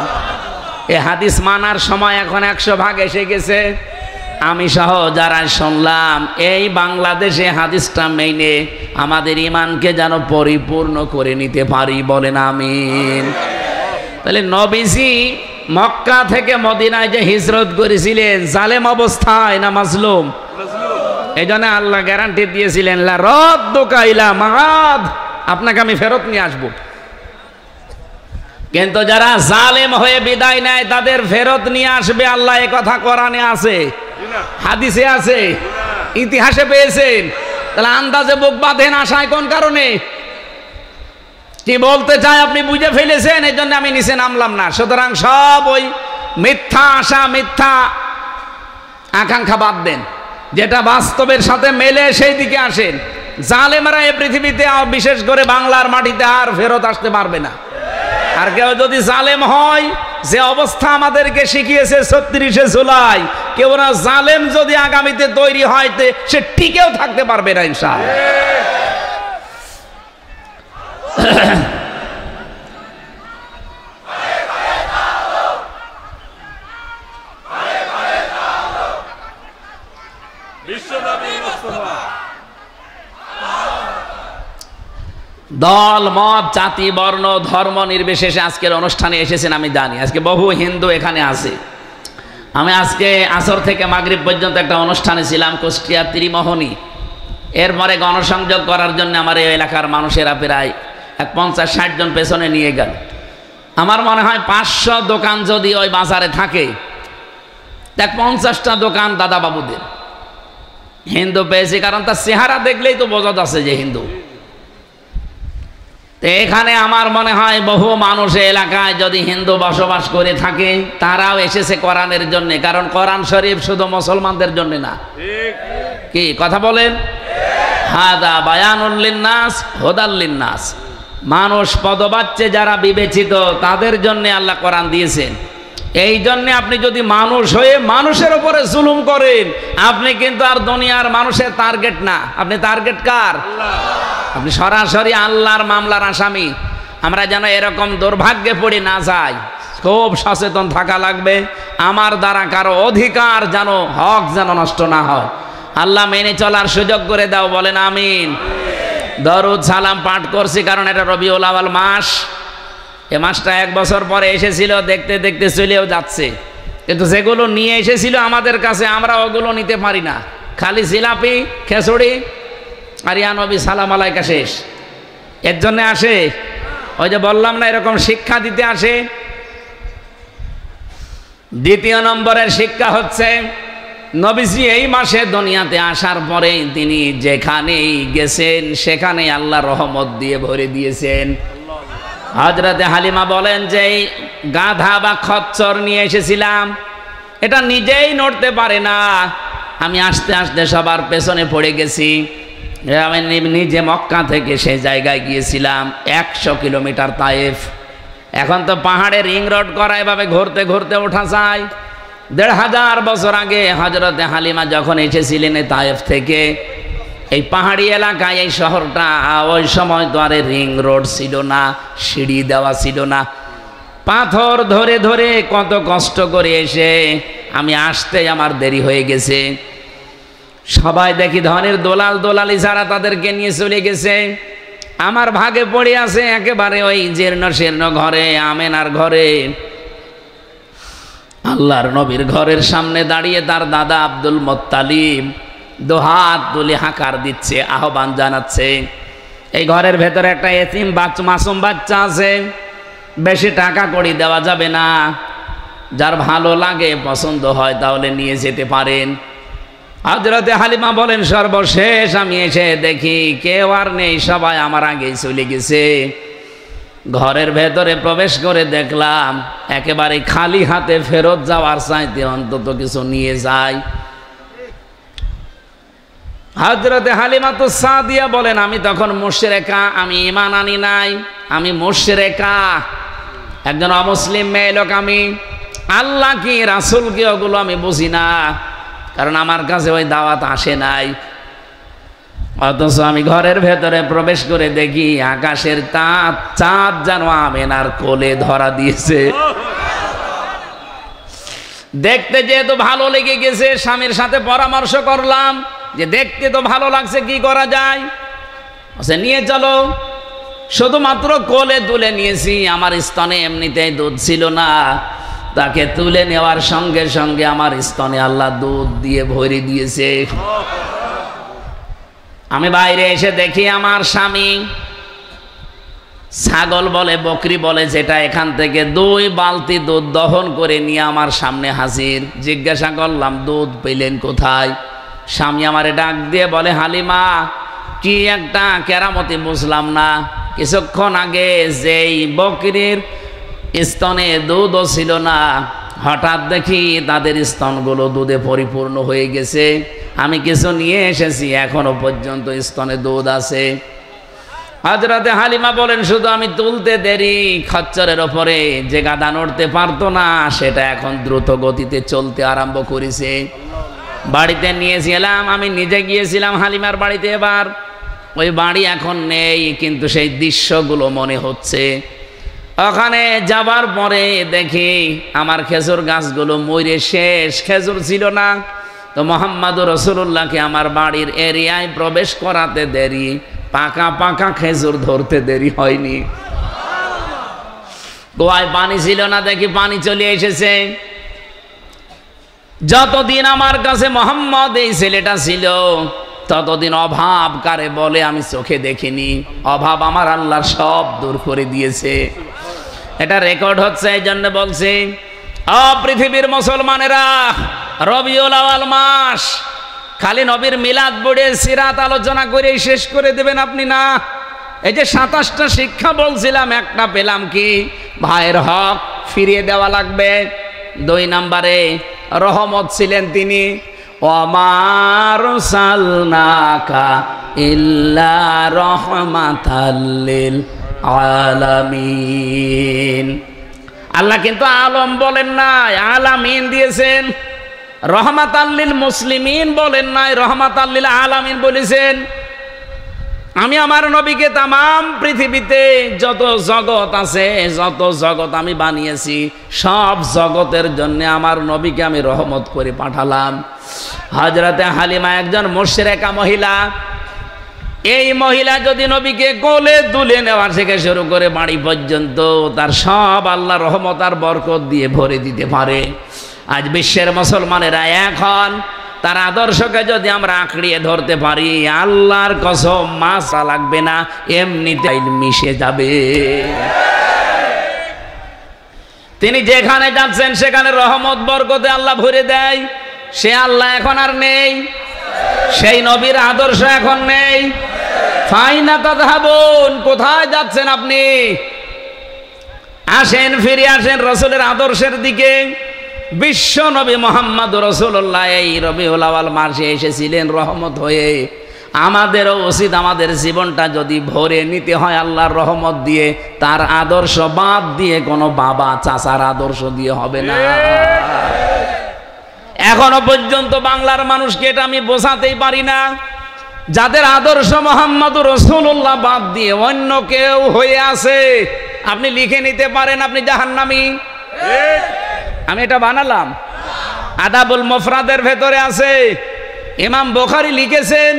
এই হাদিস মানার সময় এখন 100% এসে গেছে। আমি সহ যারা শুনলাম, এই বাংলাদেশে হাদিসটা মেনে আমাদের ঈমানকে যেন পরিপূর্ণ করে নিতে পারি। বলেন আমিন। তাহলে নবীজি মক্কা থেকে মদিনায় যে হিজরত করেছিলেন, জালেম অবস্থায় না মাজলুম? এই জন্য আল্লাহ গ্যারান্টি দিয়েছিলেন, লা রাদ্দুকা ইলা মাআদ, আপনাকে আমি ফেরত নিয়ে আসবো। কিন্তু যারা জালেম হয়ে বিদায় নেয় তাদের ফেরত নিয়ে আসবে আল্লাহ, এ কথা কোরআনে আছে, হাদিসে আছে, ইতিহাসে পেয়েছেন। তাহলে আন্দাজে বুক বাঁধেন আশায় কোন কারণে? কি বলতে চাই আপনি বুঝে ফেলেছেন, এই জন্য আমি নিচে নামলাম না। সুতরাং সব ওই মিথ্যা আশা, মিথ্যা আকাঙ্ক্ষা বাদ দেন, যেটা বাস্তবের সাথে মেলে সেই দিকে আসেন। জালেমরা এই পৃথিবীতে, বিশেষ করে বাংলার মাটিতে, আর ফেরত আসতে পারবে না। আর কেউ যদি জালেম হয়, যে অবস্থা আমাদেরকে শিখিয়েছে 36শে জুলাই, কেউ না জালেম যদি আগামীতে তৈরি হয়, সে টিকেও থাকতে পারবে না ইনশাআল্লাহ। দল মত জাতি বর্ণ ধর্ম নির্বিশেষে আজকের অনুষ্ঠানে এসেছেন আমি জানি। আজকে বহু হিন্দু এখানে আছে। আমি আজকে আসর থেকে মাগরিব পর্যন্ত একটা অনুষ্ঠানে ছিলাম কুষ্টিয়া ত্রিমোহনী। এরপরে গণসংযোগ করার জন্য আমার এই এলাকার মানুষেরা প্রায় 50-60 জন পেছনে নিয়ে গেল। আমার মনে হয় 500 দোকান যদি ওই বাজারে থাকে, 50টা দোকান দাদা বাবুদের হিন্দু পেয়েছি, কারণ তার চেহারা দেখলেই তো বোঝা যাচ্ছে যে হিন্দু। তো এখানে আমার মনে হয় বহু মানুষ এলাকায় যদি হিন্দু বসবাস করে থাকে, তারাও এসেছে কোরআনের জন্য, কারণ কোরআন শরীফ শুধু মুসলমানদের জন্য না। কি কথা বলেন? হাদা বায়ানুল লিন্নাস হুদাল লিন্নাস, মানুষ পদবাচ্চে যারা বিবেচিত তাদের জন্য আল্লাহ কোরআন দিয়েছেন। এই জন্য আপনি যদি মানুষ হয়ে মানুষের উপরে জুলুম করেন, আপনি কিন্তু আর দুনিয়ার মানুষের টার্গেট না, আপনি টার্গেট কার? আপনি সরাসরি আল্লাহর মামলার আসামি। আমরা যেন এরকম দুর্ভাগ্যে পড়ে না যাই, খুব সচেতন থাকা লাগবে। আমার দ্বারা কারো অধিকার যেন, হক যেন নষ্ট না হয়। আল্লাহ মেনে চলার সুযোগ করে দাও, বলেন আমিন। দরুদ সালাম পাঠ করছি কারণ এটা রবিউল আউয়াল মাস। এ মাসটা 1 বছর পরে এসেছিল, দেখতে দেখতে চলেও যাচ্ছে। কিন্তু যেগুলো নিয়ে এসেছিল আমাদের কাছে, আমরা ওগুলো নিতে পারি না। খালি জিলাপি খেচুড়ি আর ইয়া নবী সালাম আলাইকা শেষ। এর জন্য আসে, ওই যে বললাম না, এরকম শিক্ষা দিতে আসে। দ্বিতীয় নম্বরের শিক্ষা হচ্ছে, নবীজি এই মাসে দুনিয়াতে আসার পরে তিনি যেখানেই গেছেন সেখানে আল্লাহ রহমত দিয়ে ভরে দিয়েছেন। হযরতে হালিমা বলেন যে এই গাধা বা খচ্চর নিয়ে এসেছিলাম, এটা নিজেই নড়তে পারে না, আমি আস্তে আস্তে সবার পেছনে পড়ে গেছি। আমি নিজে মক্কা থেকে সেই জায়গায় গিয়েছিলাম 100 কিলোমিটার তায়েফ। এখন তো পাহাড়ে রিং রোড করা, এভাবে ঘুরতে ঘুরতে ওঠা যায়। 1500 বছর আগে হযরতে হালিমা যখন এসেছিলেন তায়েফ থেকে, এই পাহাড়ি এলাকায় এই শহরটা, ওই সময় তো আর রিং রোড ছিল না, সিঁড়ি দেওয়া ছিল না। পাথর ধরে ধরে কত কষ্ট করে এসে আমি আসতে আমার দেরি হয়ে গেছে। সবাই দেখি ধনের দোলাল দোলালি যারা, তাদেরকে নিয়ে চলে গেছে। আমার ভাগে পড়ে আছে একেবারে ওই জীর্ণ শীর্ণ ঘরে, আমেনার ঘরে। আল্লাহর নবীর ঘরের সামনে দাঁড়িয়ে তার দাদা আব্দুল মুত্তালিব দুহাত তুলে হাঁকার দিচ্ছে, আহ্বান জানাচ্ছে। এই ঘরের ভেতরে একটা এতিম মাসুম বাচ্চা আছে, বেশি টাকা কড়ি দেওয়া যাবে না, যার ভালো লাগে পছন্দ হয় তাহলে নিয়ে যেতে পারেন। হযরতে হালিমা বলেন, সর্বশেষ আমি এসে দেখি কেউ আর নেই, সবাই আমার আগেই চলে গেছে। ঘরের ভেতরে প্রবেশ করে দেখলাম একেবারে খালি হাতে ফেরত যাওয়ার চাইতে অন্তত কিছু নিয়ে যায়। হযরতে হালিমা তো সাদিয়া বলেন, আমি তখন মুশরিকা, আমি ঈমান আনি নাই, আমি মুশরিকা, একজন অমুসলিম মেয়ে লোক। আমি আল্লাহ কি রাসূল কি ওগুলো আমি বুঝি না, কারণ আমার কাছে ওই দাওয়াত আসে নাই। অথচ আমি ঘরের ভেতরে প্রবেশ করে দেখি আকাশের চাঁদ যেন আমেনার কোলে ধরা দিয়েছে। দেখতে যেহেতু ভালো লেগে গেছে, স্বামীর সাথে পরামর্শ করলাম যে দেখতে তো ভালো লাগছে, কি করা যায়? নিয়ে চলো। শুধুমাত্র কোলে তুলে নিয়েছি, আমার স্তনে এমনিতেই দুধ ছিল না। তাকে তুলে নেওয়ার সঙ্গে সঙ্গে আমার স্তনে আল্লাহ দুধ দিয়ে ভরে দিয়েছে। আমি বাইরে এসে দেখি আমার স্বামী ছাগল বলে বকরি বলে যেটা, এখান থেকে 2 বালতি দুধ দহন করে নিয়ে আমার সামনে হাজির। জিজ্ঞাসা করলাম, দুধ পেলেন কোথায়? স্বামী আমারে ডাক দিয়ে বলে, হালিমা, কি একটা কেরামতি বুঝলাম না, কিছুক্ষণ আগে যেই বকরির স্তনে দুধও ছিল না, হঠাৎ দেখি তাদের স্তনগুলো দুধে পরিপূর্ণ হয়ে গেছে। আমি কিছু নিয়ে এসেছি, এখনো পর্যন্ত স্তনে দুধ আছে। হযরতে হালিমা বলেন, শুধু আমি তুলতে দেরি, খচ্চরের ওপরে যে গাদা নড়তে পারতো না সেটা এখন দ্রুত গতিতে চলতে আরম্ভ করেছে। বাড়িতে নিয়েছিলাম, আমি নিজে গিয়েছিলাম হালিমার বাড়িতে। এবার ওই বাড়ি এখন নেই, কিন্তু সেই দৃশ্যগুলো মনে হচ্ছে। ওখানে যাবার পরে দেখি আমার খেজুর গাছগুলো মরে শেষ, খেজুর ছিল না। তো মুহাম্মদুর রাসূলুল্লাহকে আমার বাড়ির এরিয়ায় প্রবেশ করাতে দেরি, পাকা পাকা খেজুর ধরতে দেরি হয়নি। গোয়ায় পানি ছিল না, দেখি পানি চলে এসেছে। যতদিন আমার কাছে মোহাম্মদ এই ছেলেটা ছিল ততদিন অভাব কারে বলে আমি চোখে দেখিনি। অভাব আমার আল্লাহ সব দূর করে দিয়েছে। এটা রেকর্ড হচ্ছে, এই জন্য বলছি পৃথিবীর মুসলমানেরা, রবিউল আউয়াল মাস খালি নবীর মিলাদ পড়ে সিরাত আলোচনা করে শেষ করে দেবেন আপনি না। এই যে 27টা শিক্ষা বলছিলাম, একটা পেলাম কি? ভাইয়ের হক ফিরিয়ে দেওয়া লাগবে। 2 নম্বরে রহমত ছিলেন তিনি, ওমা আরসালনাকা ইল্লা রাহমাতাল লিল আলামিন। আল্লাহ কিন্তু আলম বলেন নাই, আলামিন দিয়েছেন। রহমাতাল লিল মুসলিমিন বলেন নাই, রহমাতাল লিল আলামিন বলেছেন। আমি আমার নবীকে তামাম পৃথিবীতে যত জগৎ আছে, যত জগৎ আমি বানিয়েছি, সব জগতের জন্য আমার নবীকে আমি রহমত করে পাঠালাম। হযরতে হালিমা একজন মুশরিকা মহিলা। এই মহিলা যদি নবীকে কোলে তুলে নেওয়া থেকে শুরু করে বাড়ি পর্যন্ত তার সব আল্লাহ রহমত আর বরকত দিয়ে ভরে দিতে পারে। আজ বিশ্বের মুসলমানেরা এখন তার আদর্শকে যদি আমরা আঁকড়িয়ে ধরতে পারি, আল্লাহর কসম মাসা লাগবে না, এমনিতেই মিশে যাবে। তিনি যেখানে যাচ্ছেন সেখানে রহমত বরকতে আল্লাহ ভরে দেয়। সে আল্লাহ এখন আর নেই, সেই নবীর আদর্শ এখন নেই। ফাইনা তাযহাবুন, কোথায় যাচ্ছেন আপনি? আসেন, ফিরে আসেন রাসূলের আদর্শের দিকে। বিশ্ব নবী মুহাম্মদ রাসূলুল্লাহ এই রবিউল আউয়াল মাসে এসেছিলেন রহমত হয়ে। আমাদেরও উচিত আমাদের জীবনটা যদি ভরে নিতে হয় আল্লাহর রহমত দিয়ে, তার আদর্শ বাদ দিয়ে কোনো বাবা চাচার আদর্শ দিয়ে হবে না। এখনো পর্যন্ত বাংলার মানুষকে এটা আমি বোঝাতেই পারি না, যাদের আদর্শ মুহাম্মদ রাসূলুল্লাহ বাদ দিয়ে অন্য কেউ হয়ে আছে, আপনি লিখে নিতে পারেন আপনি জাহান্নামী। আমি এটা বানালাম, আদাবুল মুফরাদের ভেতরে আছে। ইমাম বুখারী লিখেছেন,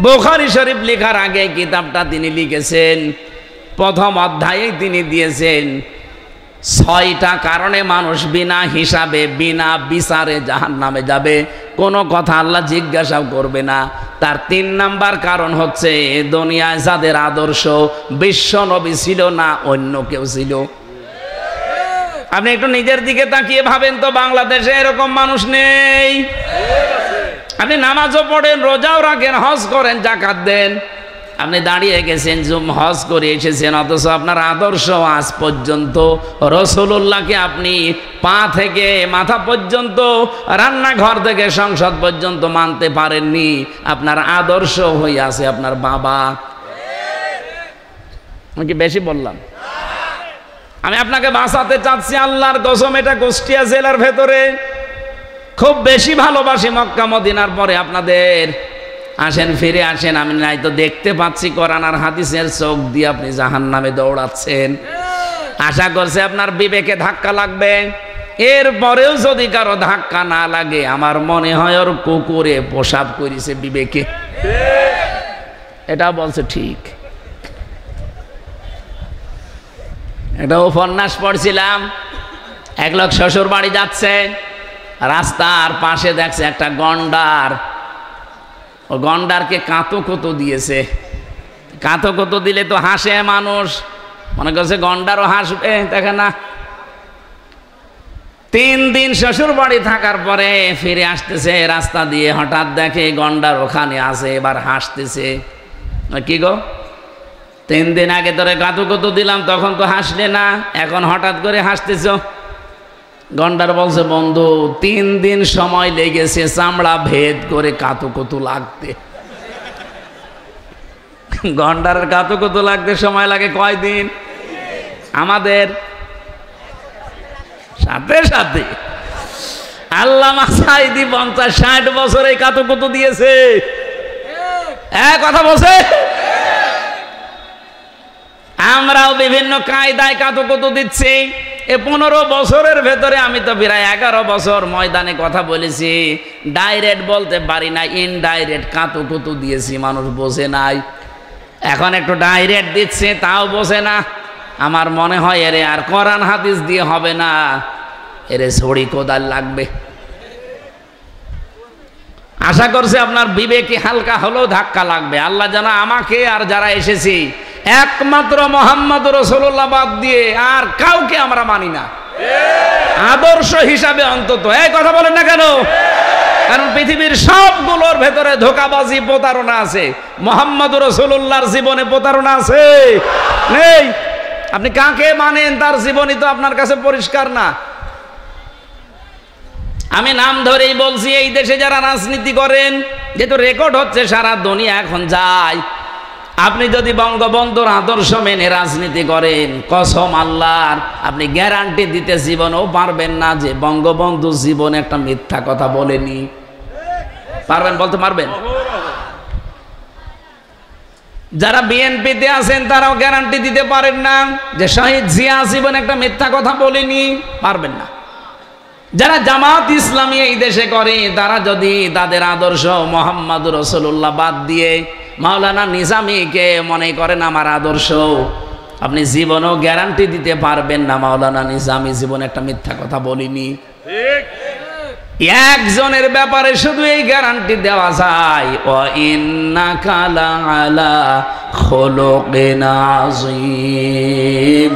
বুখারী শরীফ লেখার আগে কিতাবটা তিনি লিখেছেন, প্রথম অধ্যায়ে তিনি দিয়েছেন 6টা কারণে মানুষ বিনা হিসাবে বিনা বিচারে জাহান্নামে যাবে, কোনো কথা আল্লাহ জিজ্ঞাসাও করবে না। তার 3 নাম্বার কারণ হচ্ছে দুনিয়ায় যাদের আদর্শ বিশ্ব নবী ছিল না, অন্য কেউ ছিল। আপনি একটু নিজের দিকে তাকিয়ে ভাবেন তো, বাংলাদেশে এরকম মানুষ নেই? আপনি নামাজও পড়েন, রোজাও রাখেন, হজ করেন, যাকাত দেন, আপনি দাঁড়িয়ে গেছেন হজ করে এসেছেন, অথচ আপনার আদর্শ আজ পর্যন্ত রাসূলুল্লাহকে আপনি পা থেকে মাথা পর্যন্ত, রান্নাঘর থেকে সংসদ পর্যন্ত মানতে পারেননি। আপনার আদর্শ হয়ে আছে আপনার বাবা। আমি কি বেশি বললাম? আমি আপনাকে বাঁচাতে চাচ্ছি আল্লাহর কসম। এটা কুষ্টিয়া জেলার ভেতরে খুব বেশি ভালোবাসি মক্কা মদিনার পরে আপনাদের। আসেন, ফিরে আসেন। আমি নাই তো দেখতে পাচ্ছি কোরআন আর হাদিসের চোখ দিয়ে আপনি জাহান্নামে দৌড়াচ্ছেন। আশা করছি আপনার বিবেকে ধাক্কা লাগবে। এরপরেও যদি কারো ধাক্কা না লাগে, আমার মনে হয় ওর কুকুরে প্রসাব করেছে বিবেকে। এটা বলছে ঠিক। একটা উপন্যাস পড়ছিলাম, এক লোক শ্বশুর বাড়ি যাচ্ছে, রাস্তার পাশে দেখছে একটা গন্ডার। ও গন্ডারকে কাঁতো কুতো দিয়েছে। কাঁতো কুতো দিলে তো হাসে মানুষ, মনে করছে গন্ডারও হাসবে, দেখে না। 3 দিন শ্বশুর বাড়ি থাকার পরে ফিরে আসতেছে রাস্তা দিয়ে, হঠাৎ দেখে গন্ডার ওখানে আছে, এবার হাসতেছে। কি গো, 3 দিন আগে তোরে কাঁতো কুতো দিলাম, তখন তো হাসলে না, এখন হঠাৎ করে হাসতেছ? গন্ডার বলছে, বন্ধু 3 দিন সময় লেগেছে চামড়া ভেদ করে কাঁতো কুতো লাগতে। গন্ডারের কাঁতো কুতো লাগতে সময় লাগে কয়দিন? আমাদের সাথে সাথে আল্লামা সাঈদী 50-60 বছরে কাঁতো কুতো দিয়েছে। কথা বলছে। আমরাও বিভিন্ন কায়দায় কাঁতো কুতো দিচ্ছি। 15 বছরের ভেতরে আমি তো প্রায় 11 বছর ময়দানে কথা বলেছি। ডাইরেক্ট বলতে পারি না, ইনডাইরেক্ট কাঁতো কুতো দিয়েছি, মানুষ বোঝে নাই। এখন একটু ডাইরেক্ট দিচ্ছে, তাও বোঝে না। আমার মনে হয় এরে আর কোরআন হাদিস দিয়ে হবে না, এরে ছড়ি কোদাল লাগবে। আশা করছে আপনার বিবেকে হালকা হলেও ধাক্কা লাগবে। আল্লাহ জানা আমাকে আর যারা এসেছি একমাত্র মুহাম্মদ রাসূলুল্লাহ বাদ দিয়ে আর কাউকে আমরা মানি না, আদর্শ হিসাবে অন্তত। এই কথা বলেন না কেন? কারণ পৃথিবীর সবগুলোর ভেতরে ধোঁকাবাজি, প্রতারণা আছে। মুহাম্মদ রাসূলুল্লাহর জীবনে প্রতারণা আছে? নেই। আপনি কাকে মানেন তার জীবনই তো আপনার কাছে পরিষ্কার না। আমি নাম ধরেই বলছি, এই দেশে যারা রাজনীতি করেন, যেহেতু রেকর্ড হচ্ছে সারা দুনিয়া এখন যায়, আপনি যদি বঙ্গবন্ধুর আদর্শ মেনে রাজনীতি করেন, কসম আল্লাহর, আপনি গ্যারান্টি দিতে জীবনেও পারবেন না যে বঙ্গবন্ধু জীবনে একটা মিথ্যা কথা বলেনি। পারবেন? বলতে পারবেন? যারা বিএনপিতে আছেন তারাও গ্যারান্টি দিতে পারেন না যে শহীদ জিয়া জীবনে একটা মিথ্যা কথা বলেনি। পারবেন না। যারা জামাত ইসলামী এই দেশে করে, তারা যদি তাদের আদর্শ মুহাম্মদ রাসূলুল্লাহ বাদ দিয়ে মাওলানা নিজামীকে মনে করেন আমার আদর্শ, আপনি জীবনেও গ্যারান্টি দিতে পারবেন না মাওলানা নিজামী জীবনে একটা মিথ্যা কথা বলিনি। একজনের ব্যাপারে শুধু এই গ্যারান্টি দেওয়া যায়, ওয়া ইন্নাকা লাআলা খুলুকিন আযীম।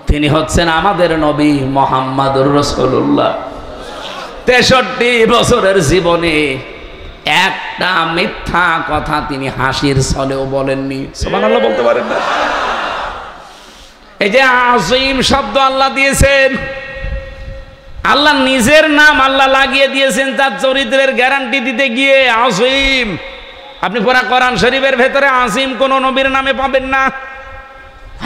তিনি হচ্ছেন আমাদের নবী মুহাম্মদুর রাসূলুল্লাহ। 63 বছরের জীবনে একটা মিথ্যা কথা তিনি হাসির ছলেও বলেননি। সুবহানাল্লাহ বলতে পারেন না? এই যে আযীম শব্দ আল্লাহ দিয়েছেন, আল্লাহ নিজের নাম আল্লাহ লাগিয়ে দিয়েছেন তার চরিত্রের গ্যারান্টি দিতে গিয়ে। আযীম, আপনি পুরা কোরআন শরীফের ভেতরে আযীম কোন নবীর নামে পাবেন না।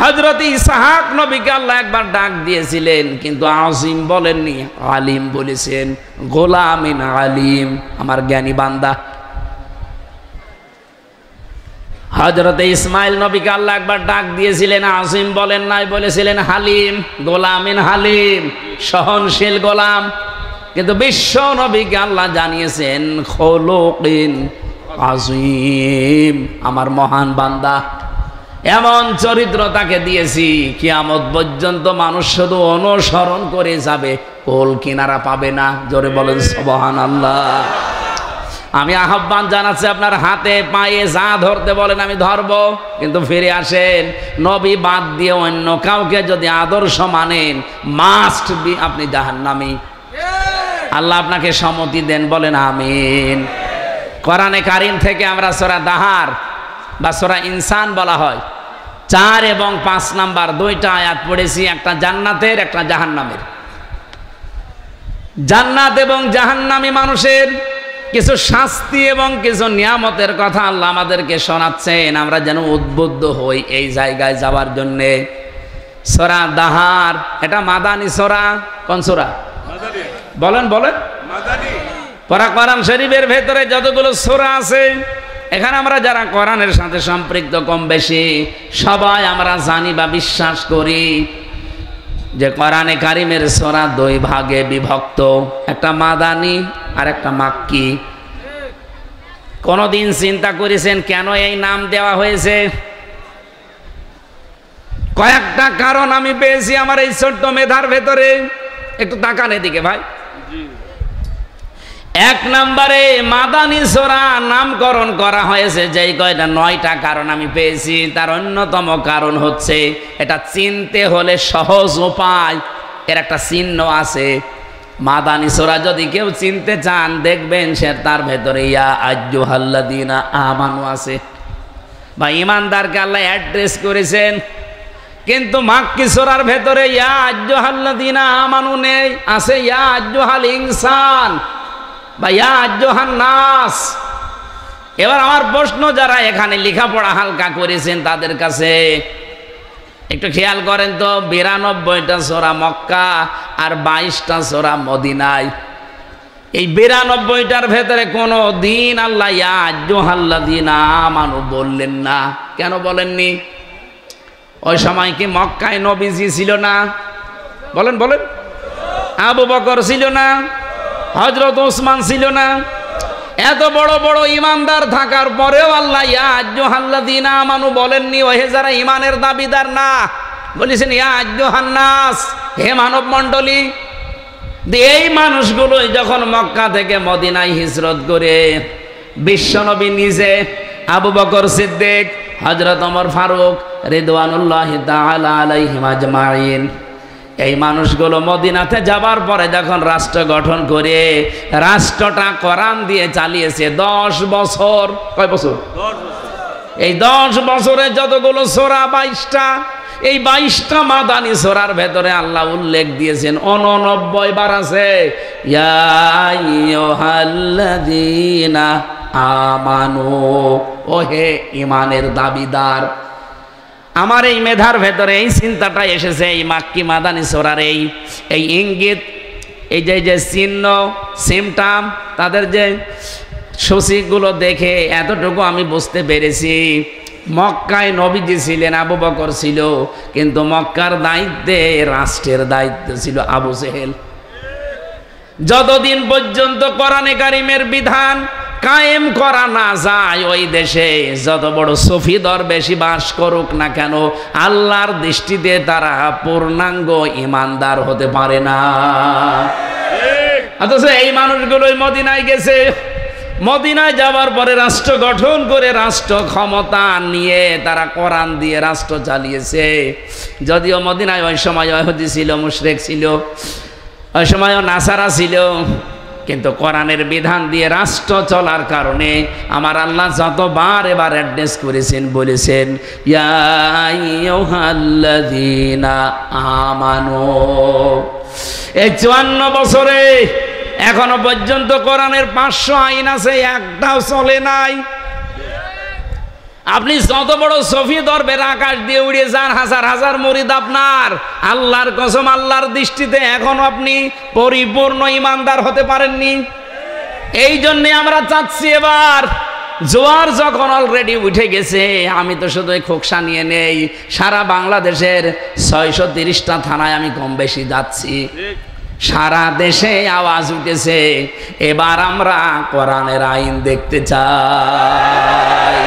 হযরত ইসহাক নবীকে আল্লাহ একবার ডাক দিয়েছিলেন, কিন্তু আযীম বলেননি, আলিম বলেছেন। গোলামিন আলিম, আমার জ্ঞানী বান্দা। হযরত ইসমাইল নবীকে আল্লাহ একবার ডাক দিয়েছিলেন, আযীম বলেন নাই, বলেছিলেন হালিম। গোলামিন হালিম, সহনশীল গোলাম। কিন্তু বিশ্ব নবীকে আল্লাহ জানিয়েছেন খুলুকিন আযীম, আমার মহান বান্দা। এমন চরিত্র তাকে দিয়েছি, কিয়ামত পর্যন্ত মানুষ শুধু অনুসরণ করে যাবে, কোল কিনারা পাবে না। জোরে বলেন সুবহানাল্লাহ। আমি আহ্বান জানাচ্ছি, আপনার হাতে পায়ে যা ধরতে বলেন আমি ধরব, কিন্তু ফিরে আসেন। নবী বাদ দিয়ে অন্য কাউকে যদি আদর্শ মানেন, মাস্ট বি আপনি জাহান্নামী। আল্লাহ আপনাকে সম্মতি দেন, বলেন আমিন। কোরআনে কারীম থেকে আমরা সূরা দাহার বা সূরা ইনসান বলা হয়, 4 এবং 5 নাম্বার 2টা আয়াত পড়েছি, একটা জান্নাতের, একটা জাহান্নামের। জান্নাত এবং জাহান্নামী মানুষের কিছু শাস্তি এবং কিছু নিয়ামতের কথা আল্লাহ আমাদেরকে শোনাচ্ছেন, আমরা যেন উদ্বুদ্ধ হই এই জায়গায় যাওয়ার জন্যে। সূরা দাহার, এটা মাদানী সূরা। কোন সূরা? মাদানী। বলেন বলেন। মাদানী। কোরআন শরীফের ভেতরে যতগুলো সূরা আছে, এখানে আমরা যারা কোরআনের সাথে সম্পৃক্ত কম বেশি সবাই আমরা জানি বা বিশ্বাস করি যে কোরআনে কারীমের সূরা 2 ভাগে বিভক্ত, একটা মাদানী আর একটা মাক্কি। কোনদিন চিন্তা করেছেন কেন এই নাম দেওয়া হয়েছে? কয়েকটা কারণ আমি পেয়েছি আমার এই ছোট্ট মেধার ভেতরে। একটু তাকান এদিকে ভাই। এক নম্বরে মাদানী সূরা নামকরণ করা হয়েছে যেই কয়টা 9টা কারণ আমি পেয়েছি, তার অন্যতম কারণ হচ্ছে এটা চিনতে হলে সহজ উপায়, এর একটা চিহ্ন আছে। মাদানী সূরা যদি কেউ চিনতে চান, দেখবেন সে তার ভেতরে ইয়া আইয়ুহাল্লাযীনা আমানু আছে, বা ঈমানদারকে আল্লাহ অ্যাড্রেস করেছেন। কিন্তু মাক্কি সূরার ভেতরে ইয়া আইয়ুহাল্লাযীনা আমানু নেই, আছে ইয়া আইয়ুহাল ইনসান বা ইয়া আইয়ুহান নাস। এবার আমার প্রশ্ন, যারা এখানে লেখাপড়া হালকা করেছেন তাদের কাছে একটু খেয়াল করেন তো, 92টা সূরা মক্কা আর 22টা সূরা মদিনায়। এই 92টার ভেতরে কোনো দিন আল্লাহ ইয়া আইয়ুহাল্লাযীনা আমানু বললেন না। কেন বলেননি? ওই সময় কি মক্কায় নবীজি ছিল না? বলেন বলেন। আবু বকর ছিল না? হযরত ওসমান ছিল না? এত বড় বড় ইমানদার থাকার পরেও আল্লাহ ইয়া আইয়ুহাল্লাযীনা আমানু বলেননি, ওহে যারা ইমানের দাবিদার না, বলেছেন ইয়া আইয়ুহান নাস, হে মানব মণ্ডলী। এই মানুষগুলোই যখন মক্কা থেকে মদিনায় হিজরত করে বিশ্বনবী নিজে, আবু বকর সিদ্দিক, হযরত ওমর ফারুক রিদওয়ানুল্লাহি তাআলা আলাইহিম আজমাইন, এই মানুষগুলো মদিনাতে যাবার পরে যখন রাষ্ট্র গঠন করে রাষ্ট্রটা কোরআন দিয়ে চালিয়েছে 10 বছর। কয় বছর? 10 বছর। এই 10 বছরে যতগুলো সূরা 22টা, এই 22টা মাদানী সূরার ভেতরে আল্লাহ উল্লেখ দিয়েছেন 89 বার আছে ইয়া আইয়ুহাল্লাযীনা আমানু, ওহে ইমানের দাবিদার। আমার এই মেধার ভেতরে এই চিন্তাটা এসেছে এই মাক্কি মাদানী সূরার এই ইঙ্গিত, এই যে চিহ্ন সিমটাম, তাদের যে সূচিগুলো দেখে এতটুকু আমি বুঝতে পেরেছি, মক্কায় নবীজি ছিলেন, আবু বকর ছিল, কিন্তু মক্কার দায়িত্বে, রাষ্ট্রের দায়িত্ব ছিল আবু জেহেল। যতদিন পর্যন্ত কোরআনে কারিমের বিধান কায়েম করা না যায়, ওই দেশে যত বড় সুফি দরবেশি বাস করুক না কেন, আল্লাহর দৃষ্টিতে তারা পূর্ণাঙ্গ ইমানদার হতে পারে না। অথচ এই মানুষগুলোই মদিনায় গেছে, মদিনায় যাওয়ার পরে রাষ্ট্র গঠন করে রাষ্ট্র ক্ষমতা নিয়ে তারা কোরআন দিয়ে রাষ্ট্র চালিয়েছে। যদিও মদিনায় ওই সময় ইহুদি ছিল, মুশরিক ছিল, ওই সময়ও নাসারা ছিল, কিন্তু কোরআনের বিধান দিয়ে রাষ্ট্র চলার কারণে আমার আল্লাহ যতবার এবার অ্যাড্রেস করেছেন, বলেছেন ইয়া আইয়ুহাল্লাযীনা আমানু। এই 54 বছরে এখনো পর্যন্ত কোরআনের 500 আইন আছে, একটাও চলে নাই। আপনি যত বড় সফি দরবের আকাশ দিয়ে উড়ে যান, হাজার হাজার মুরিদ আপনার, আল্লাহর কসম আল্লাহর দৃষ্টিতে এখনো আপনি পরিপূর্ণ ইমানদার হতে পারেননি। এই জন্যে আমরা চাচ্ছি এবার জোয়ার যখন অলরেডি উঠে গেছে, আমি তো শুধু খোকসা নিয়ে নেই, সারা বাংলাদেশের 630টা থানায় আমি কম বেশি যাচ্ছি, সারা দেশে আওয়াজ উঠেছে এবার আমরা কোরআনের আইন দেখতে চাই।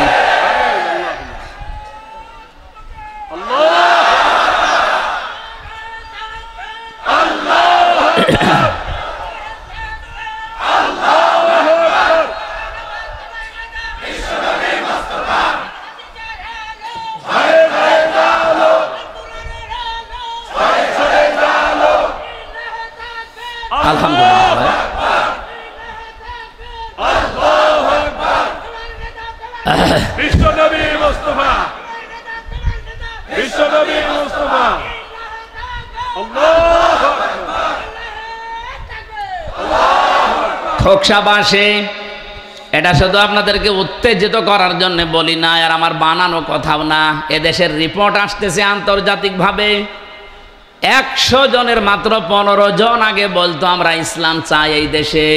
খোকসাবাসে এটা শুধু আপনাদেরকে উত্তেজিত করার জন্য বলি না, আর আমার বানানো কথাও না। এদেশের রিপোর্ট আসতেছে আন্তর্জাতিকভাবে, 100 জনের মাত্র 15 জন আগে বলতো আমরা ইসলাম চাই এই দেশে।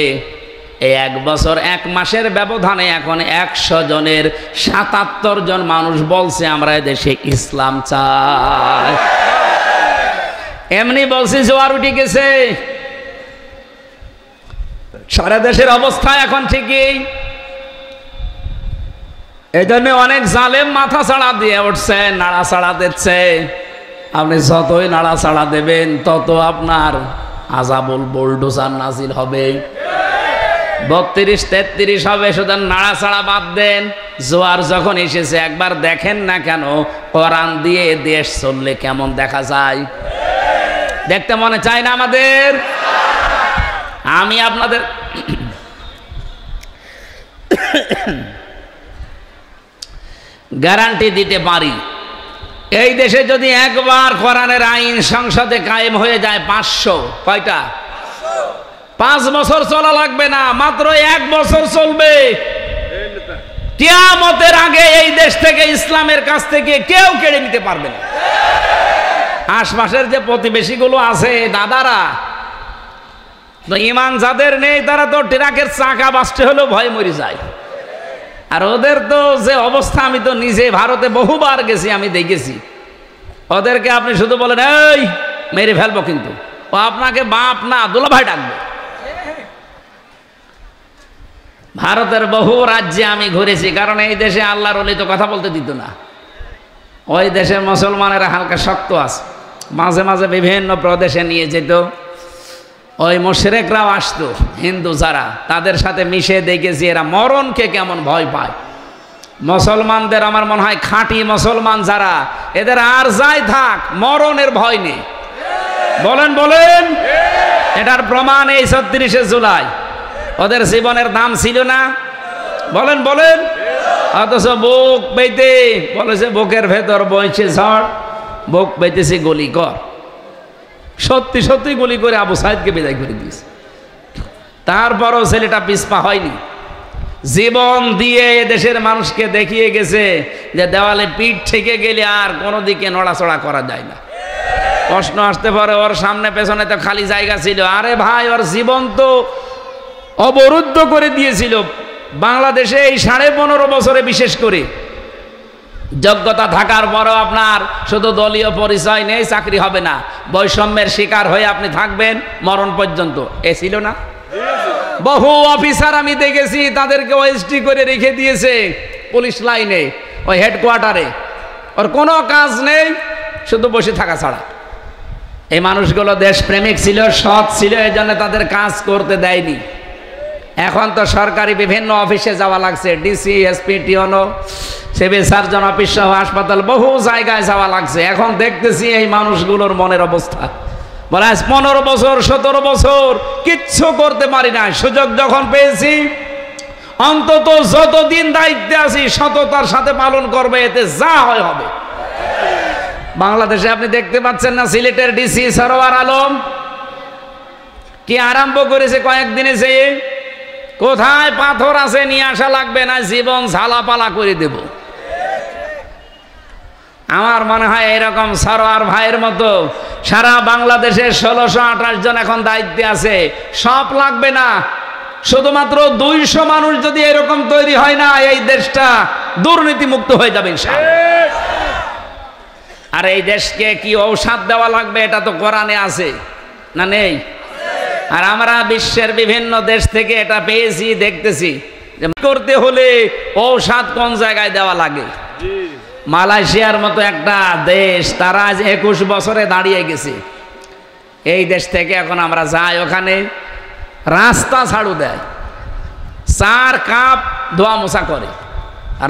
এই 1 বছর 1 মাসের ব্যবধানে এখন 100 জনের 77 জন মানুষ বলছে আমরা এদেশে ইসলাম চাই। এমনি বলছি জোয়ার উঠে গেছে, সারা দেশের অবস্থা এখন ঠিকই। এই জন্য অনেক জালেম মাথা ছাড়া দিয়ে উঠছে, নাড়া ছাড়া দিচ্ছে। আপনি যতই নাড়া ছাড়া দেবেন তত আপনার আযাবুল বুলডোজার নাজিল হবে। 32-33 হবে, শুধু নাড়া ছাড়া বাদ দেন। জোয়ার যখন এসেছে একবার দেখেন না কেন কোরআন দিয়ে দেশ চললে কেমন দেখা যায়, দেখতে মনে চায় না আমাদের? আমি আপনাদের গ্যারান্টি দিতে পারি, এই দেশে যদি একবার কোরআনের আইন সংসদে কায়েম হয়ে যায় 500, কয়টা? 5 বছর চলা লাগবে না, মাত্র 1 বছর চলবে। কিয়ামতের আগে এই দেশ থেকে ইসলামের কাছ থেকে কেউ কেড়ে নিতে পারবে না। আশপাশের যে প্রতিবেশীগুলো আছে দাদারা, তো ইমান যাদের নেই তারা তো ট্রাকের চাকা বাঁচতে হলেও ভয় মরে যায়। আর ওদের তো যে অবস্থা, আমি তো নিজে ভারতে বহুবার গেছি, আমি দেখেছি। ওদেরকে আপনি শুধু বলেন এই মেরে ফেলবো, কিন্তু ও আপনাকে বাপ না দুলাভাই ডাকবে। ভারতের বহু রাজ্যে আমি ঘুরেছি, কারণ এই দেশে আল্লাহর ওলি তো কথা বলতে দিত না। ওই দেশের মুসলমানেরা হালকা শক্ত আছে, মাঝে মাঝে বিভিন্ন প্রদেশে নিয়ে যেত। ওই মুশরিকরাও আসতো, হিন্দু যারা, তাদের সাথে মিশে দেখেছি এরা মরণকে কেমন ভয় পায়। মুসলমানদের আমার মনে হয় খাঁটি মুসলমান যারা, এদের আর যাই থাক মরণের ভয় নেই। বলেন বলেন, এটার প্রমাণ এই ৩৬শে জুলাই। ওদের জীবনের দাম ছিল না? বলেন বলেন। অথচ বুক পেতে বলেছে, বুকের ভেতর বইছে ঝড়, বুক পেতেছে গুলি কর। সত্যি সত্যি গুলি করে আবু সাইদকে বিদায় করে দিয়েছে। তারপরও ছেলেটা পিছপা হয়নি, জীবন দিয়ে দেশের মানুষকে দেখিয়ে গেছে যে দেওয়ালে পিঠ থেকে গেলে আর কোনো দিকে নড়াচড়া করা যায় না। প্রশ্ন আসতে পারে, ওর সামনে পেছনে তো খালি জায়গা ছিল। আরে ভাই, ওর জীবন তো অবরুদ্ধ করে দিয়েছিল। বাংলাদেশে এই 15.5 বছরে বিশেষ করে যোগ্যতা থাকার পরও আপনার শুধু দলীয় পরিচয় নেই, চাকরি হবে না, বৈষম্যের শিকার হয়ে আপনি থাকবেন মরণ পর্যন্ত। এ ছিল না? বহু অফিসার আমি দেখেছি, তাদেরকে ওএসডি করে রেখে দিয়েছে পুলিশ লাইনে, ওই হেডকোয়ার্টারে। ওর কোনো কাজ নেই, শুধু বসে থাকা ছাড়া। এই মানুষগুলো দেশপ্রেমিক ছিল, সৎ ছিল, এই জন্য তাদের কাজ করতে দেয়নি। এখন তো সরকারি বিভিন্ন অফিসে যাওয়া লাগছে, DC, SP, TNO, civil surgeon office সহ হাসপাতাল, বহু জায়গায় যাওয়া লাগছে। এখন দেখতেছি এই মানুষগুলোর মনের অবস্থা। বলে আজ 15 বছর 17 বছর কিচ্ছু করতে পারি না, সুযোগ যখন পেয়েছি অন্তত যতদিন দায়িত্বে আছি সততার সাথে পালন করবে, এতে যা হয় হবে। বাংলাদেশে আপনি দেখতে পাচ্ছেন না, সিলেটের ডিসি সরওয়ার আলম কি আরম্ভ করেছে কয়েকদিনে, যেয়ে কোথায় পাথর আছে নিয়ে আসা লাগবে না, জীবন ঝালাপালা করে দেব। আমার মনে হয় এরকম সরওয়ার ভাইয়ের মতো সারা বাংলাদেশের 1628 জন এখন দায়িত্বে আছে। সব লাগবে না, শুধুমাত্র 200 মানুষ যদি এরকম তৈরি হয় না, এই দেশটা দুর্নীতি মুক্ত হয়ে যাবে ইনশাআল্লাহ। আর এই দেশকে কি ঔষধ দেওয়া লাগবে, এটা তো কোরআনে আছে না নেই? আর আমরা বিশ্বের বিভিন্ন দেশ থেকে এটা পেয়েছি, দেখতেছি যে করতে হলে ঔষধ কোন জায়গায় দেওয়া লাগে। মালয়েশিয়ার মতো একটা দেশ, তারা আজ 21 বছরে দাঁড়িয়ে গেছে। এই দেশ থেকে এখন আমরা যাই, ওখানে রাস্তা ঝাড়ু দেয়, 4 কাপ ধোয়া মোছা করে,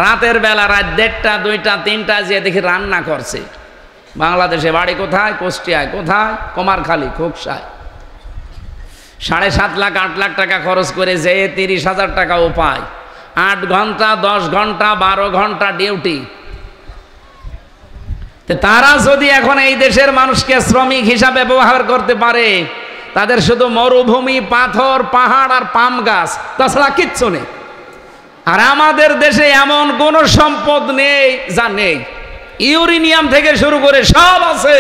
রাতের বেলা রাত 1:30, 2টা, 3টা যে দেখি রান্না করছে। বাংলাদেশে বাড়ি কোথায়? কুষ্টিয়ায়। কোথায়? কুমারখালী, খোকসায়। 7.5 লাখ 8 লাখ টাকা খরচ করে যে 30,000 টাকাও পায়। 8 ঘন্টা 10 ঘন্টা 12 ঘন্টা ডিউটি। তারা যদি এখন এই দেশের মানুষকে শ্রমিক হিসাবে ব্যবহার করতে পারে, তাদের শুধু মরুভূমি, পাথর, পাহাড় আর পাম গাছ, তাছাড়া কিচ্ছু নেই। আর আমাদের দেশে এমন কোন সম্পদ নেই যা নেই। ইউরেনিয়াম থেকে শুরু করে সব আছে,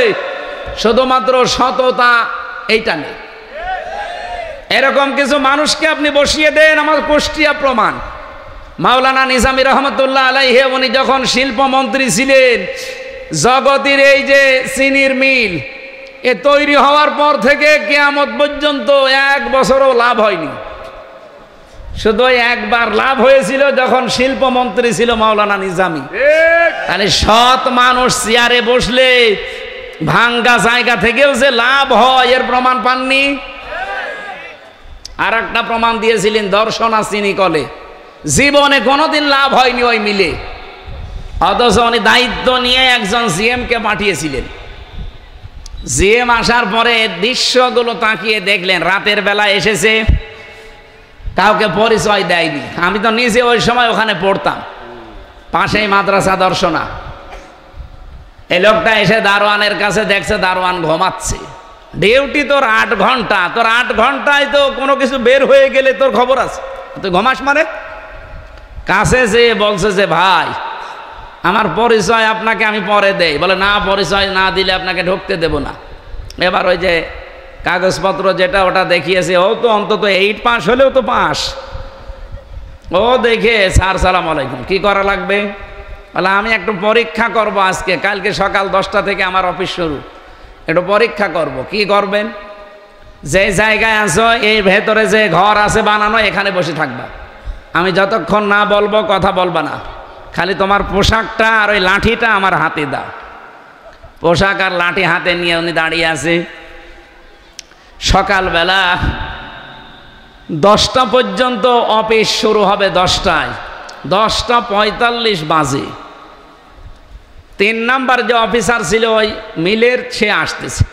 শুধুমাত্র সততা এইটা নেই। এরকম কিছু মানুষকে আপনি বসিয়ে দেন, আমার কুষ্টিয়া প্রমাণ। মাওলানা নিজামী রহমতুল্লাহ আলাইহি উনি যখন শিল্পমন্ত্রী ছিলেন, জগতের এই যে চিনির মিল এ তৈরি হওয়ার পর থেকে কিয়ামত পর্যন্ত 1 বছরও লাভ হয়নি। শুধু একবার লাভ হয়েছিল যখন শিল্পমন্ত্রী ছিল মাওলানা নিজামী। তাহলে সৎ মানুষ চেয়ারে বসলে ভাঙ্গা জায়গা থেকেও যে লাভ হয়, এর প্রমাণ পাননি? আর একটা প্রমাণ দিয়েছিলেন দর্শনা চিনি কলে, জীবনে কোনোদিন লাভ হয়নি ওই মিলে। অথচ উনি দায়িত্ব নিয়ে একজন জিএমকে পাঠিয়েছিলেন। জিএম আসার পরে দৃশ্যগুলো তাকিয়ে দেখলেন, রাতের বেলা এসেছে, কাউকে পরিচয় দেয়নি। আমি তো নিজে ওই সময় ওখানে পড়তাম, পাশেই মাদ্রাসা দর্শনা। এই লোকটা এসে দারোয়ানের কাছে দেখছে দারোয়ান ঘুমাচ্ছে। ডিউটি তোর 8 ঘন্টা, তোর 8 ঘন্টায় তো কোনো কিছু বের হয়ে গেলে তোর খবর আছে, তুই ঘুমাস মানে? কাছে যে বলছে যে ভাই আমার পরিচয় আপনাকে আমি পরে দেই। বলে না, পরিচয় না দিলে আপনাকে ঢুকতে দেব না। এবার ওই যে কাগজপত্র যেটা ওটা দেখিয়েছে, ও তো অন্তত 8 পাস হলেও তো পাস। ও দেখে স্যার সালাম আলাইকুম, কি করা লাগবে? বলে আমি একটু পরীক্ষা করব আজকে, কালকে সকাল 10টা থেকে আমার অফিস শুরু, একটু পরীক্ষা করব। কি করবেন? যে জায়গায় আছো এই ভেতরে যে ঘর আছে বানানো, এখানে বসে থাকবা। আমি যতক্ষণ না বলবো কথা বলবা না, খালি তোমার পোশাকটা আর ওই লাঠিটা আমার হাতে দাও। পোশাক আর লাঠি হাতে নিয়ে উনি দাঁড়িয়ে আছে। সকালবেলা 10টা পর্যন্ত অফিস শুরু হবে, 10টায়, 10:45 বাজে। 3 নাম্বার যে অফিসার ছিল ওই মিলের, সে আসতেছে,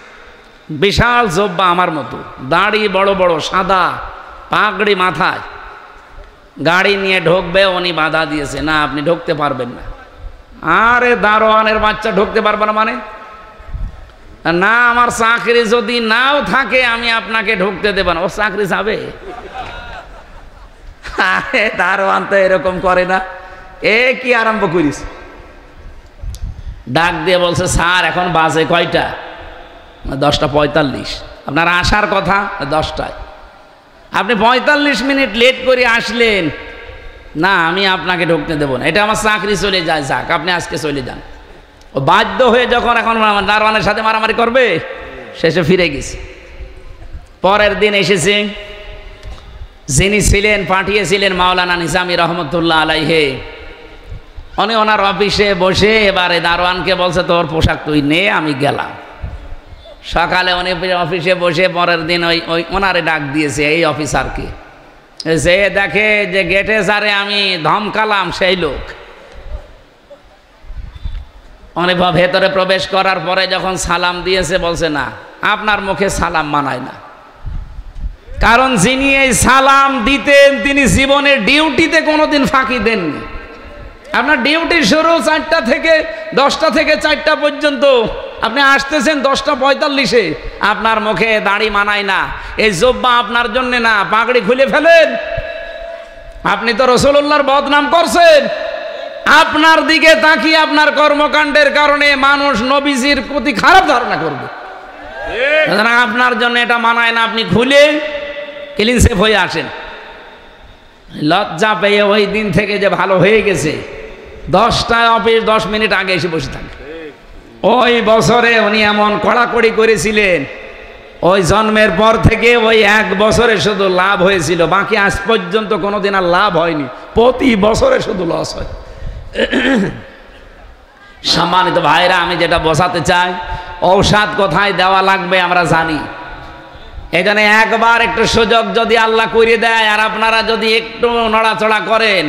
বিশাল জব্বা আমার মতো, দাড়ি বড় বড়, সাদা পাগড়ি মাথায়, গাড়ি নিয়ে ঢুকবে। উনি বাধা দিয়েছে, না আপনি ঢুকতে পারবেন না। আরে দারোয়ানের বাচ্চা ঢুকতে পারবে না মানে? না, আমার চাকরি যদি নাও থাকে আমি আপনাকে ঢুকতে দেব না। ও চাকরি যাবে? আরে দারোয়ান তো এরকম করে না। এ কি আরম্ভ করিস? ডাক দিয়ে বলছে, স্যার এখন বাজে কয়টা? 10:45। আপনার আসার কথা 10টায়, আপনি 45 মিনিট লেট করে আসলেন। না, আমি আপনাকে ঢুকতে দেবো না, এটা আমার চাকরি চলে যায়। যাক, আপনি আজকে চলে যান। ও বাধ্য হয়ে যখন এখন দারোয়ানের সাথে মারামারি করবে, শেষে ফিরে গেছে। পরের দিন এসেছে, যিনি ছিলেন, পাঠিয়েছিলেন মাওলানা নিজামী রহমতুল্লাহ আলাইহে, উনি ওনার অফিসে বসে এবারে দারোয়ানকে বলছে, তোর পোশাক তুই নে, আমি গেলাম। সকালে উনি অফিসে বসে পরের দিন ওই ওনারে ডাক দিয়েছে, এই অফিসারকে, যে দেখে যে গেটে যারে আমি ধমকালাম সেই লোক। অনেক ভেতরে প্রবেশ করার পরে যখন সালাম দিয়েছে, বলছে, না, আপনার মুখে সালাম মানায় না। কারণ যিনি এই সালাম দিতেন তিনি জীবনের ডিউটিতে কোনোদিন ফাঁকি দেননি। আপনার ডিউটি শুরু 4টা থেকে 10টা থেকে 4টা পর্যন্ত, আপনি আসতেছেন 10:45-এ, আপনার মুখে দাড়ি মানায় না, এই জব্বা আপনার জন্য না, পাগড়ি খুলে ফেলেন। আপনি তো রাসূলুল্লাহর বদনাম করছেন। আপনার দিকে তাকিয়ে আপনার কর্মকাণ্ডের কারণে মানুষ নবীজির প্রতি খারাপ ধারণা করবে। আপনার জন্য এটা মানায় না, আপনি খুলে ক্লিন সেফ হয়ে আসেন। লজ্জা পেয়ে ওই দিন থেকে যে ভালো হয়ে গেছে, 10টায় অফিস 10 মিনিট আগে এসে বসে থাকে। ওই বছরে উনি এমন কড়াকড়ি করেছিলেন, ওই জন্মের পর থেকে ওই 1 বছরে শুধু লাভ হয়েছিল, বাকি আজ পর্যন্ত কোনোদিন আর লাভ হয়নি। প্রতি বছরে শুধু লস হয়। সম্মানিত ভাইরা, আমি যেটা বোঝাতে চাই, ঔষধ কোথায় দেওয়া লাগবে আমরা জানি। এই জন্য একবার একটু সুযোগ যদি আল্লাহ করে দেয় আর আপনারা যদি একটু নড়াচড়া করেন,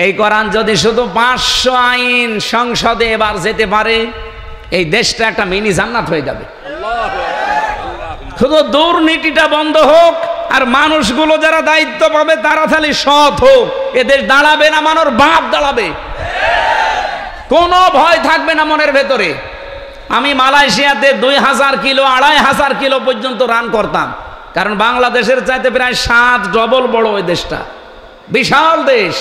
এই কোরআন যদি শুধু 500 আইন সংসদে এবার যেতে পারে, এই দেশটা একটা মিনি জান্নাত হয়ে যাবে। শুধু দুর্নীতিটা বন্ধ হোক, আর মানুষগুলো যারা দায়িত্ব পাবে তারা খালি সৎ হোক, এ দেশ দাঁড়াবে না, মানুষ বাপ দাঁড়াবে। কোনো ভয় থাকবে না মনের ভেতরে। আমি মালয়েশিয়াতে 2000 কিলো 2500 কিলো পর্যন্ত রান করতাম, কারণ বাংলাদেশের চাইতে প্রায় 7 ডবল বড় ওই দেশটা। বিশাল দেশ,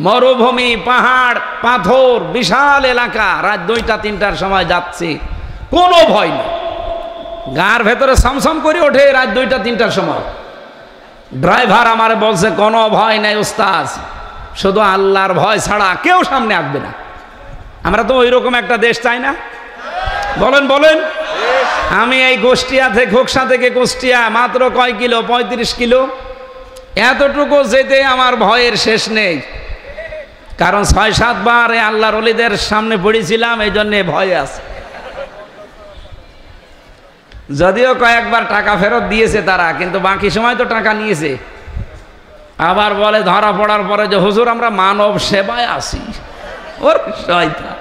মরুভূমি, পাহাড়, পাথর, বিশাল এলাকা। রাত 2টা-3টার সময় যাচ্ছি, কোনো ভয় নেই, গার ভেতরে সমসম করে ওঠে রাত 2টা-3টার সময়। ড্রাইভার আমার বলছে, কোনো ভয় নেই ওস্তাদ, শুধু আল্লাহর ভয় ছাড়া কেউ সামনে আসবে না। আমরা তো ওই রকম একটা দেশ চাই না, বলেন বলেন। আমি এই কুষ্টিয়া থেকে, খোকসা থেকে কুষ্টিয়া মাত্র কয় কিলো, 35 কিলো, এতটুকু যেতে আমার ভয়ের শেষ নেই। কারণ 6-7 বার আল্লাহর ওলিদের সামনে পড়েছিলাম, এই জন্যে ভয় আছে। যদিও কয়েকবার টাকা ফেরত দিয়েছে তারা, কিন্তু বাকি সময় তো টাকা নিয়েছে। আবার বলে ধরা পড়ার পরে যে হুজুর আমরা মানব সেবায় আসি। ওর শয়তান।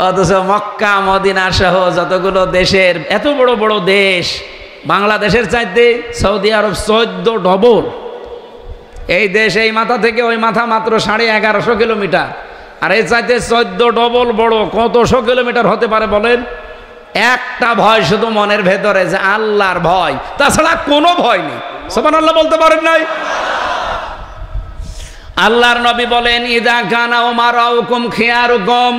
অথচ মক্কা মদিনা সহ যতগুলো দেশের, এত বড় বড় দেশ, বাংলাদেশের চাইতে সৌদি আরব 14 ডবল। এই দেশ এই মাথা থেকে ওই মাথা মাত্র 1150 কিলোমিটার, আর এই চাইতে 14 ডবল বড়। কতশো কিলোমিটার হতে পারে বলেন? একটা ভয় শুধু মনের ভেতরে, যে আল্লাহর ভয়, তাছাড়া কোনো ভয় নেই। সুবহানাল্লাহ বলতে পারেন নাই? আল্লাহর নবী বলেন, ইদা কানা উমারাউকুম খিয়ারুকুম,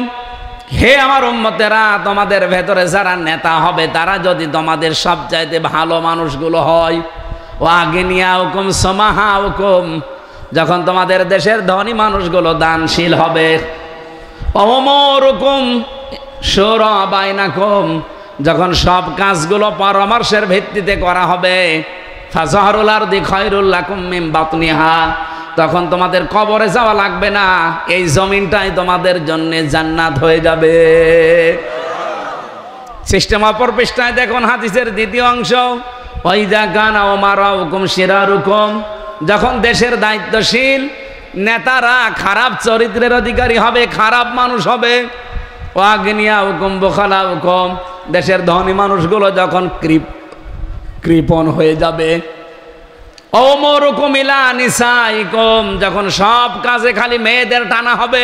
হে আমার উম্মতেরা, তোমাদের ভেতরে যারা নেতা হবে তারা যদি তোমাদের সবচাইতে ভালো মানুষগুলো হয়, ও আগনিয়াউকুম সামাহাউকুম, যখন তোমাদের দেশের ধনী মানুষগুলো দানশীল হবে, ওমরুকুম শুরা বাইনাকুম, যখন সব কাজগুলো পরামর্শের ভিত্তিতে করা হবে, ফাজহারুল আরদি খায়রুল লাকুম মিন বাতনিহা, তখন তোমাদের কবরে যাওয়া লাগবে না, এই জমিনটাই তোমাদের জন্য জান্নাত হয়ে যাবে। সিস্টেম অপর পৃষ্ঠায় দেখুন হাদিসের দ্বিতীয় অংশ, ওয়াইদা কানা উমারাউকুম শিরারুকুম, যখন দেশের দায়িত্বশীল নেতারা খারাপ চরিত্রের অধিকারী হবে, খারাপ মানুষ হবে, ওয়াগনিয়াউকুম বুখালাউকুম, দেশের ধনী মানুষগুলো যখন কৃপণ হয়ে যাবে, ওমরুকুম ইলা নিসাইকুম, যখন সব কাজে খালি মেয়েদের টানা হবে,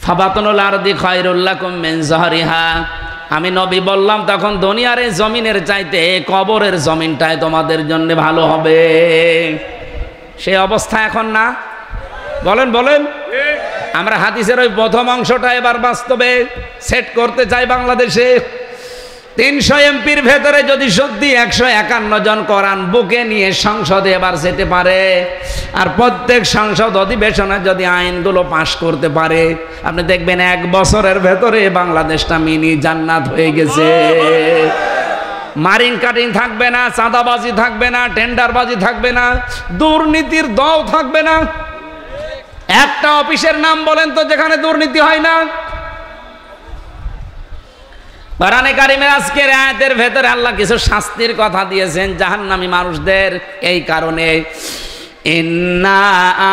ফাবাতুল আরদি খায়রুল লাকুম মিন যাহরিহা, আমি নবী বললাম তখন দুনিয়ার এই জমিনের চাইতে কবরের জমিনটাই তোমাদের জন্য ভালো হবে। সেই অবস্থা এখন না? বলেন বলেন। আমরা হাদিসের ওই প্রথম অংশটা এবার বাস্তবে সেট করতে চাই বাংলাদেশে। 300 এমপির ভেতরে যদি সত্যি 151 জন কোরআন বুকে নিয়ে সংসদে এবার যেতে পারে, আর প্রত্যেক সংসদ অধিবেশনে যদি আইনগুলো পাশ করতে পারে, আপনি দেখবেন 1 বছরের ভেতরে বাংলাদেশটা মিনি জান্নাত হয়ে গেছে। মারিং কাটিং থাকবে না, চাঁদাবাজি থাকবে না, টেন্ডারবাজি থাকবে না, দুর্নীতির দল থাকবে না। একটা অফিসের নাম বলেন তো যেখানে দুর্নীতি হয় না। কোরআনে কারিমের আজকের আয়াতের ভেতরে আল্লাহ কিছু শাস্তির কথা দিয়েছেন জাহান্নামী মানুষদের, এই কারণে ইন্না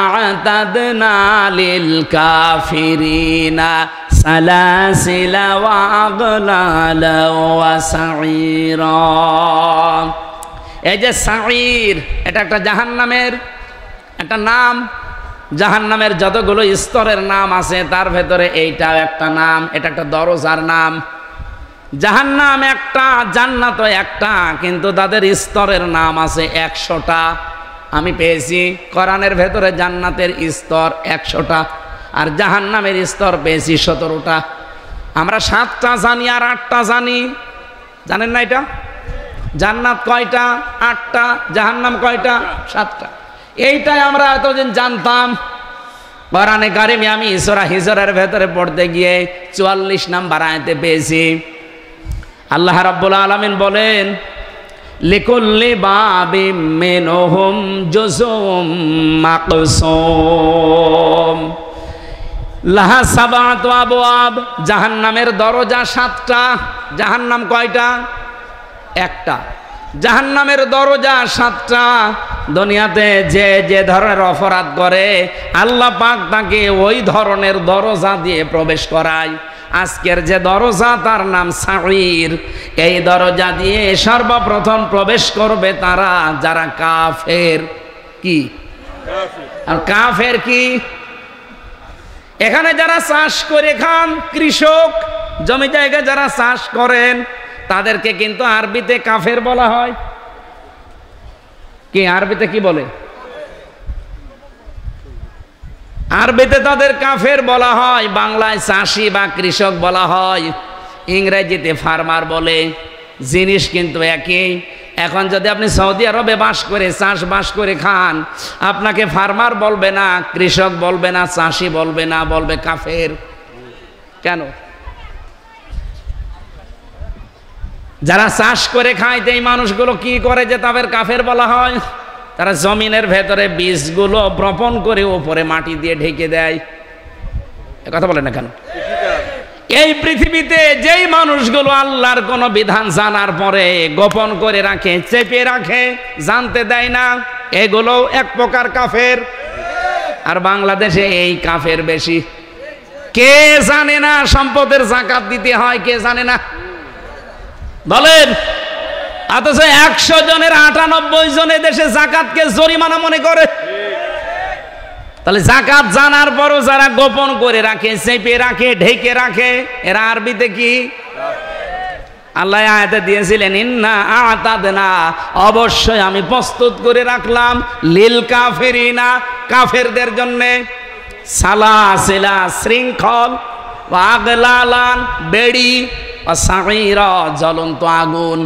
আ'তাদনা লিল কাফিরিনা সালাসিলা ওয়া আগলালা ওয়া সাঈরা। এই যে সাঈর, এটা একটা জাহান্নামের একটা নাম। জাহান্নামের যতগুলো স্তরের নাম আছে তার ভেতরে এইটাও একটা নাম, এটা একটা দরজার নাম। জাহান্নাম একটা, জান্নাত একটা, কিন্তু তাদের স্তরের নাম আছে 100টা। আমি পেয়েছি কোরআনের ভেতরে জান্নাতের স্তর 100টা, আর জাহান্নামের স্তর পেয়েছি 17টা। আমরা 7টা জানি আর 8টা জানি, জানেন না এটা? জান্নাত কয়টা? 8টা। জাহান্নাম কয়টা? 7টা। এইটাই আমরা এতদিন জানতাম। কোরআনে কারিমে আমি সূরা হিজরের ভেতরে পড়তে গিয়ে 44 নম্বর আয়াতে পেয়েছি, আল্লাহ রাব্বুল আলামিন বলেন, লিকুল্লি বাবিম মিনহুম জুজুম মাকসুম লাহা সাবাতু আবওয়াব। জাহান্নামের দরজা 7টা। জাহান্নাম কয়টা? একটা। জাহান্নামের দরজা 7টা। দুনিয়াতে যে যে ধরনের অপরাধ করে আল্লাহ পাক তাকে ওই ধরনের দরজা দিয়ে প্রবেশ করায়। আজকের যে দরজা তার নাম সাঈর। এই দরজা দিয়ে সর্বপ্রথম প্রবেশ করবে তারা যারা কাফের। কি? আর কাফের কি? এখানে যারা চাষ করে খান, কৃষক, জমি জায়গা যারা চাষ করেন, তাদেরকে কিন্তু আরবিতে কাফের বলা হয়। কি আরবিতে কি বলে? আরবিতে তাদের কাফের বলা হয়, বাংলায় চাষি বা কৃষক বলা হয়, ইংরেজিতে ফার্মার বলে। জিনিস কিন্তু একই। এখন যদি আপনি সৌদি আরবে বাস করে চাষবাস করে খান, আপনাকে ফার্মার বলবে না, কৃষক বলবে না, চাষি বলবে না, বলবে কাফের। কেন? যারা চাষ করে খায় এই মানুষগুলো কি করে যে তাদের কাফের বলা হয়? তারা জমিনের ভেতরে বীজগুলো বপন করে উপরে মাটি দিয়ে ঢেকে দেয়। এ কথা বলে না কেন? এই পৃথিবীতে যেই মানুষগুলো আল্লাহর কোন বিধান জানার পরে গোপন করে রাখে, চেপে রাখে, জানতে দেয় না, এগুলো এক প্রকার কাফের। আর বাংলাদেশে এই কাফের বেশি। কে জানে না সম্পদের যাকাত দিতে হয়? কে জানে না বলেন? অথচ 100 জনের 98 জন দেশে যাকাতকে জরিমানা মনে করে। তাহলে যাকাত জানার পরও যারা গোপন করে রাখে, চেপে রাখে, ঢেকে রাখে, এরা আরবিতে কি? আল্লাহ আয়াতে দিয়েছিলেন, ইন্না আ'তাদনা, অবশ্যই আমি প্রস্তুত করে রাখলাম, লিল কাফিরিনা, কাফেরদের জন্য, সালাসিলা, শৃঙ্খল, ওয়া আগলালান, বেড়ি, ওয়া সাঈরা, জ্বলন্ত আগুন।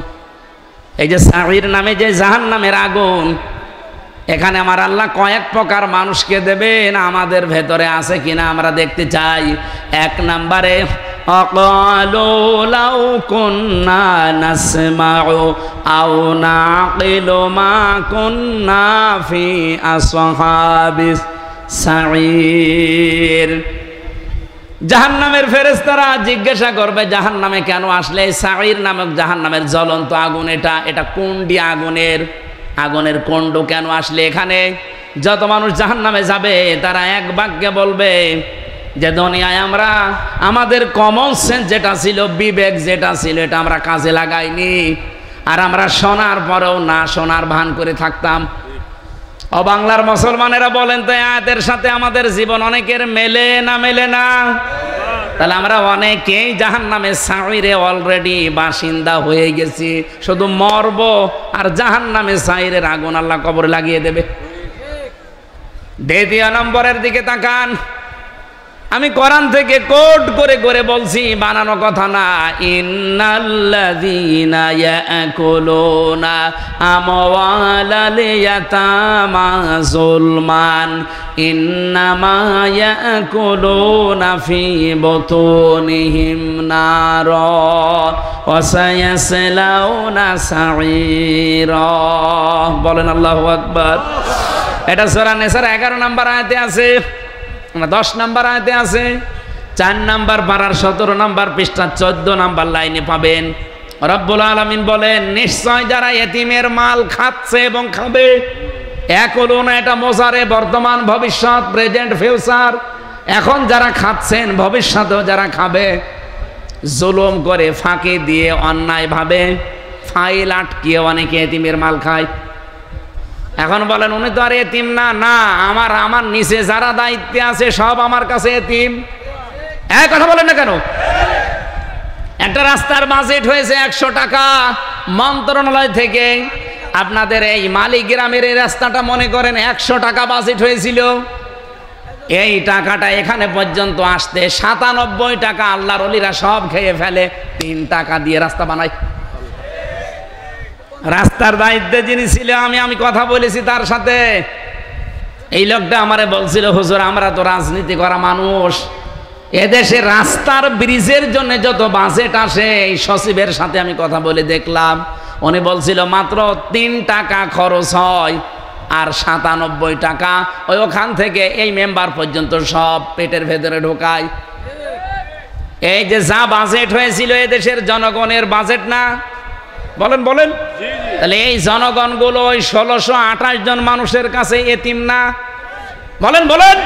এই যে সাঈর নামে যে জাহান্নামের আগুন, এখানে আমার আল্লাহ কয়েক প্রকার মানুষকে দেবেন, আমাদের ভেতরে আছে কিনা আমরা দেখতে চাই। 1 নম্বরে আকালু লাউ কুন্না নাসমাউ আও নাকিলু মা কুন্না ফি আসহাবিস সাঈর। জাহান্নামের ফেরেশতারা জিজ্ঞাসা করবে জাহান্নামে কেন আসলে? সাঈর নামক জাহান্নামের জ্বলন্ত আগুন, এটা কুণ্ডি আগুনের কুণ্ড কেন আসলে এখানে? যত মানুষ জাহান্নামে যাবে তারা এক বাক্যে বলবে যে দুনিয়ায় আমরা আমাদের কমন সেন্স যেটা ছিল, বিবেক যেটা ছিল, এটা আমরা কাজে লাগাইনি, আর আমরা শোনার পরেও না শোনার ভান করে থাকতাম। ও বাংলার মুসলমানেরা বলেন তো, আয়াতের সাথে আমাদের জীবন অনেকের মেলে না মেলে না? তাহলে আমরা অনেকেই জাহান্নামে সাঈরে অলরেডি বাসিন্দা হয়ে গেছি, শুধু মরব আর জাহান্নামে সাঈরের আগুন আল্লাহ কবরে লাগিয়ে দেবে। দ্বিতীয় নম্বরের দিকে তাকান, আমি কোরআন থেকে কোট করে করে বলছি, বানানো কথা না। ইন্নাল্লাযীনা ইয়াকুলুনা আমওয়ালাল ইয়াতামা যুলমান ইন্নামা ইয়াকুলুনা ফি বুতুনিহিম নারা ওয়া সায়াসলাউনা সাঈরা। বলেন আল্লাহু আকবার। এটা সূরা নিসার 11 নম্বর আয়াতে আছে, 10 নম্বর আয়াতে আছে, 4 নম্বর পারার 17 নম্বর পৃষ্ঠা 14 নম্বর লাইনে পাবেন। রব্বুল আলামিন বলেন, নিশ্চয় যারা এতিমের মাল খাচ্ছে এবং খাবে, একুলুনা এটা মোজারে, বর্তমান ভবিষ্যৎ, প্রেজেন্ট ফিউচার, এখন যারা খাচ্ছেন ভবিষ্যতেও যারা খাবে, জুলুম করে ফাঁকি দিয়ে অন্যায়ভাবে ফাইল আটকিয়ে অনেকে এতিমের মাল খায়। এখন বলেন উনি তো আর এতিম না, না আমার নিচে যারা দায়িত্বে আছে সব আমার কাছে এতিম। এক কথা বলেন না কেন? একটা রাস্তার বাজেট হয়েছে 100 টাকা মন্ত্রণালয় থেকে, আপনাদের এই মালিক গ্রামের এই রাস্তাটা মনে করেন 100 টাকা বাজেট হয়েছিল। এই টাকাটা এখানে পর্যন্ত আসতে 97 টাকা আল্লাহর ওলিরা সব খেয়ে ফেলে, 3 টাকা দিয়ে রাস্তা বানায়। রাস্তার দায়িত্বে যিনি ছিল, আমি কথা বলেছি তার সাথে, এই লোকটা আমারে বলছিল, হুজুর আমরা তো রাজনীতি করা মানুষ, এদেশে রাস্তার ব্রিজের জন্য যত বাজেট আসে এই সচিবের সাথে আমি কথা বলে দেখলাম, উনি বলছিল মাত্র 3 টাকা খরচ হয়, আর 97 টাকা ওখান থেকে এই মেম্বার পর্যন্ত সব পেটের ভেতরে ঢোকায়। এই যে যা বাজেট হয়েছিল এদেশের জনগণের বাজেট না? বলেন বলেন। তাহলে এই জনগণগুলো ওই 1628 জন মানুষের কাছে এতিম না? বলেন বলেন।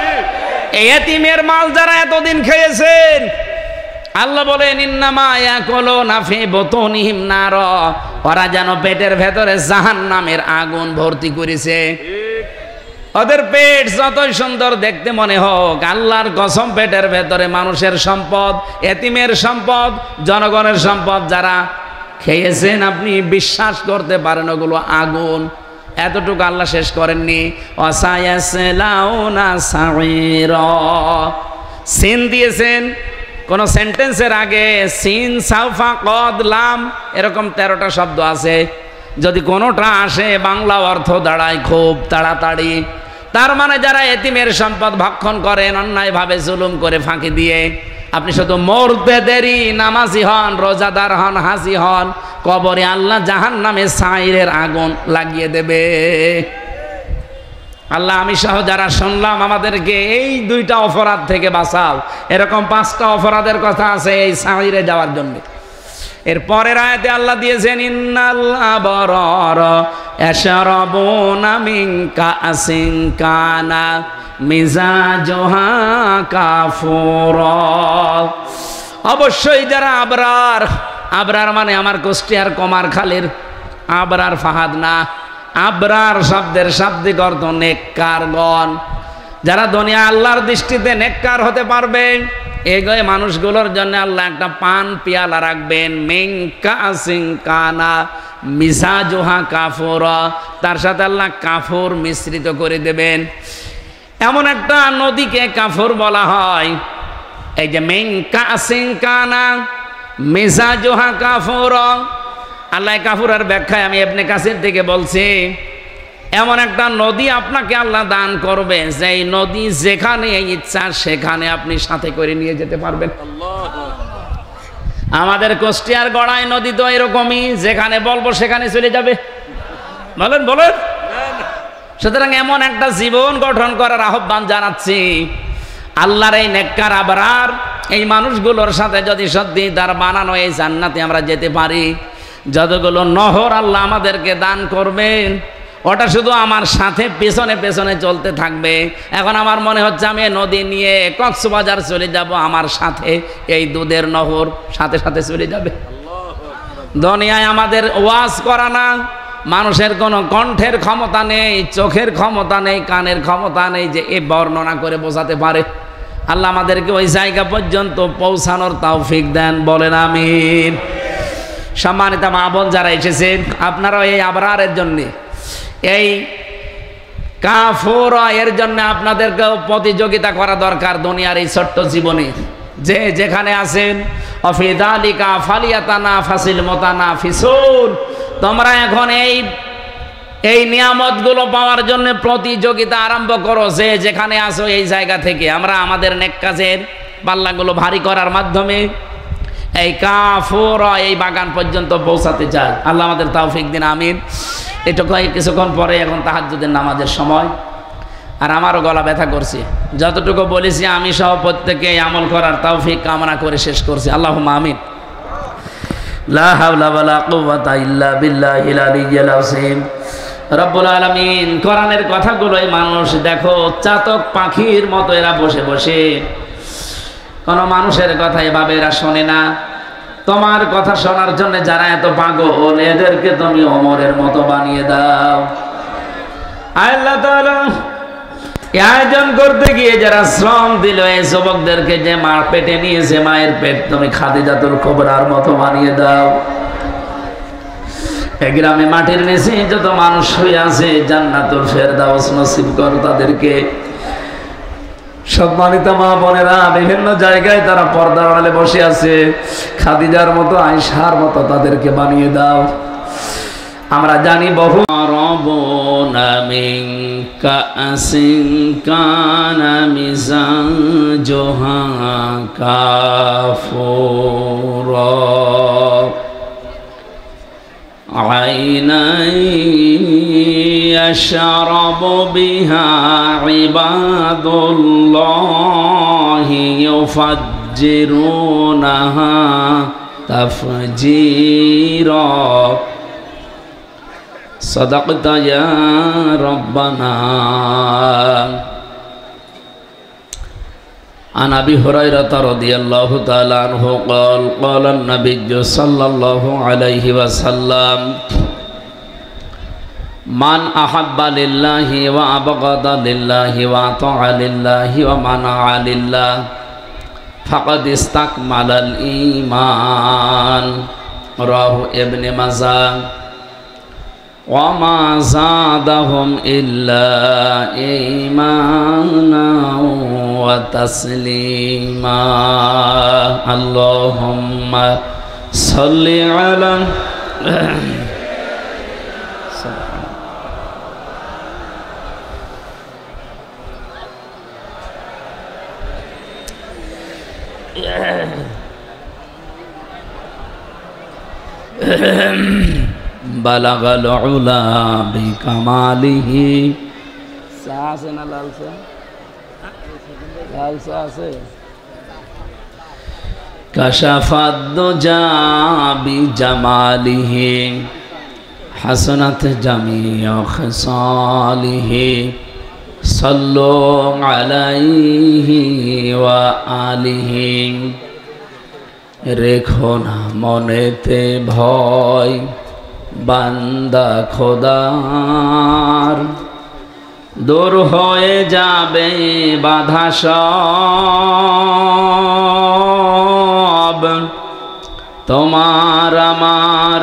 এই এতিমের মাল যারা এতদিন খেয়েছেন, আল্লাহ বলেন ইন্নামা ইয়াকুলুনা ফি বুতুনিহিম নার, ওরা যেন পেটের ভেতরে জাহান্নামের আগুন ভর্তি করেছে। ওদের পেট যতই সুন্দর দেখতে মনে হোক, আল্লাহর কসম পেটের ভেতরে মানুষের সম্পদ, এতিমের সম্পদ, জনগণের সম্পদ যারা খেয়েছেন, আপনি বিশ্বাস করতে পারেন ওগুলো আগুন। এতটুকু আল্লাহ শেষ করেননি, ওয়াসায়াসলাউনা সাঈরা। সিন দিয়েছেন কোন সেন্টেন্সের আগে, সিন সাউফা কদ লাম এরকম 13টা শব্দ আছে, যদি কোনোটা আসে বাংলা অর্থ দাঁড়ায় খুব তাড়াতাড়ি। তার মানে যারা এতিমের সম্পদ ভক্ষণ করেন অন্যায়ভাবে জুলুম করে ফাঁকি দিয়ে, আপনি শুধু মরতে দেরি, নামাজি হন, রোজাদার হন, হাজি হন, কবরে আল্লাহ জাহান্নামে সাঈরের আগুন লাগিয়ে দেবে। আল্লাহ আমি সহ যারা শুনলাম আমাদেরকে এই 2টা অপরাধ থেকে বাঁচাও। এরকম 5টা অপরাধের কথা আছে এই সাঈরে যাওয়ার জন্য। এর পরের আয়াতে আল্লাহ দিয়েছেন, ইন্নাল আবরার ইয়াশরাবুনা মিন কাসিন কানা মিজাজুহা কাফুরা। অবশ্যই যারা আবরার, আবরার মানে আমার কুষ্টিয়ার কমারখালীর আবরার ফাহাদ না, আবরার শব্দের শাব্দিক অর্থ নেককারগণ। যারা দুনিয়া আল্লাহর দৃষ্টিতে নেককার হতে পারবে, এই মানুষগুলোর জন্য আল্লাহ একটা পান পিয়ালা রাখবেন, মিন কাসিন কানা মিজাজুহা কাফুরা, তার সাথে আল্লাহ কাফুর মিশ্রিত করে দেবেন। এমন একটা নদীকে কাফুর বলা হয়, এই যে মিন কাসিন কানা মিজাজুহা কাফুরা। আল্লাহ কাফুরের ব্যাখ্যায় আমি ইবনে কাসির থেকে বলছি, এমন একটা নদী আপনাকে আল্লাহ দান করবে, যেই নদী যেখানে ইচ্ছা সেখানে আপনি সাথে করে নিয়ে যেতে পারবেন। আমাদের কুষ্টিয়ার গড়াই নদী তো এরকমই, যেখানে বলবো সেখানে চলে যাবে। বলেন বলেন। সুতরাং এমন একটা জীবন গঠন করার আহ্বান জানাচ্ছি। আল্লাহর এই নেককার আবরার এই মানুষগুলোর সাথে যদি সত্যি তার বানানো এই জান্নাতে আমরা যেতে পারি, যতগুলো নহর আল্লাহ আমাদেরকে দান করবেন, ওটা শুধু আমার সাথে পেছনে পেছনে চলতে থাকবে। এখন আমার মনে হচ্ছে আমি নদী নিয়ে কক্সবাজার চলে যাব, আমার সাথে এই দুধের নহর সাথে সাথে চলে যাবে। দুনিয়ায় আমাদের ওয়াজ করা না, মানুষের কোনো কণ্ঠের ক্ষমতা নেই, চোখের ক্ষমতা নেই, কানের ক্ষমতা নেই যে এ বর্ণনা করে বোঝাতে পারে। আল্লাহ আমাদেরকে ওই জায়গা পর্যন্ত পৌঁছানোর তৌফিক দেন, বলেন আমিন। সম্মানিত মা বোন যারা এসেছেন, আপনারা এই আবরারের জন্যে, এই কাফুরা এর জন্য আপনাদেরকেও প্রতিযোগিতা করা দরকার দুনিয়ার এই ছোট্ট জীবনে। যে যেখানে আছেন, অফিদালিকা ফালিয়াতানাফাসিল মুতানাফিসুন, তোমরা এখন এই নিয়ামতগুলো পাওয়ার জন্য প্রতিযোগিতা আরম্ভ করো। যে যেখানে আসো এই জায়গা থেকে আমরা আমাদের নেক কাজের পাল্লাগুলো ভারী করার মাধ্যমে এই কাফুরা এই বাগান পর্যন্ত পৌঁছাতে চাই। আল্লাহ আমাদের তৌফিক দিন, আমিন। এটুকু কিছুক্ষণ পরে এখন তাহাজ্জুদের নামাজের সময়, আর আমারও গলা ব্যথা করছে। যতটুকু বলেছি আমি সহ প্রত্যেকে আমল করার তৌফিক কামনা করে শেষ করছি। আল্লাহুম্মা আমিন। লা হাওলা ওয়ালা কুওয়াতা ইল্লা বিল্লাহিল আলিয়্যিল আযীম। রব্বুল আলামিন কোরআনের কথাগুলো এই মানুষ দেখো চাতক পাখির মতো এরা বসে বসে, কোনো মানুষের কথা এভাবে এরা শোনে না। তোমার কথা শোনার জন্য যারা এত পাগল, এদেরকে তুমি ওমরের মতো বানিয়ে দাও। আল্লাহ তাআলা আয়োজন করতে গিয়ে যারা শ্রম দিল, এই যুবকদেরকে যে মার পেটে নিয়েছে, মায়ের পেট তুমি খাদিজাতুল কুবরার মতো বানিয়ে দাও। এই গ্রামে মাটির নিচে যত মানুষ শুয়ে আছে, জান্নাতুল ফেরদাউস নসিব করো তাদেরকে। সম্মানিত মা বোনেরা, বিভিন্ন জায়গায় তারা পর্দার আড়ালে বসে আছে, খাদিজার মতো, আয়েশার মতো তাদেরকে বানিয়ে দাও। আমরা জানি বহু রবনা মিন কাসিন কানা মিজাজুহা কাফুরা আইনাই ইয়াশরাবু বিহা ইবাদুল্লাহি ইউফাজ্জিরুনাহা তাফজীরা। সাদাকতা ইয়া রাব্বানা। عن أبي هريرة رضي الله تعالى عنه قال قال النبي صلى الله عليه وسلم من أحب لله وأبغض لله وأطاع لله ومنع لله فقد استكمل الإيمان. رواه ابن ماجه. وما زادهم إلا إيمانا وتسليما. اللهم صل على বালাগাল উলা বিকামালিহি। চা আছে না লাল চা? লাল চা আছে। কাশাফাদ দুজা বিজামালিহি হাসানাত জামিউ খিসালিহি। সাল্লু আলাইহি ওয়া আলিহি। রেখো না মনেতে ভয় বান্দা খোদার, দূর হয়ে যাবে বাধা সব। তোমার আমার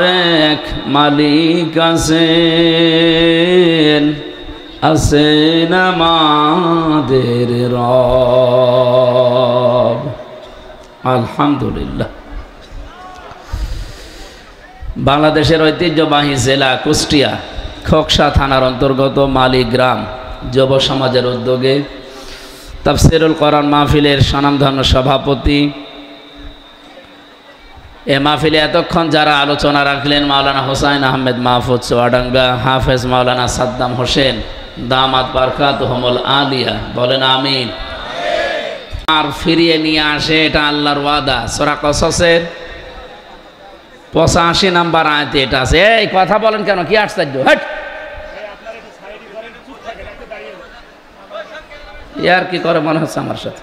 এক মালিক আছেন আমাদের রব। আলহামদুলিল্লাহ। বাংলাদেশের ঐতিহ্যবাহী জেলা কুষ্টিয়া খোকসা থানার অন্তর্গত মালিগ্রাম যুব সমাজের উদ্যোগে তাফসীরুল কোরআন মাহফিলের স্বনামধন্য সভাপতি এ মাহফিলে এতক্ষণ যারা আলোচনা রাখলেন, মাওলানা হোসাইন আহমেদ মাহফুজ চুয়াডাঙ্গা, হাফেজ মাওলানা সাদ্দাম হোসেন দামাত বারকাতুহুমুল আলিয়া, বলেন আমিন। আর ফিরিয়ে নিয়ে আসে, এটা আল্লাহর ওয়াদা। সূরা কসসের 85 নম্বর আয়াতে এটা আছে। এই কথা বলেন কেন, কি আশ্চর্য! হট, ইয়ার কি করে মনে হচ্ছে আমার সাথে?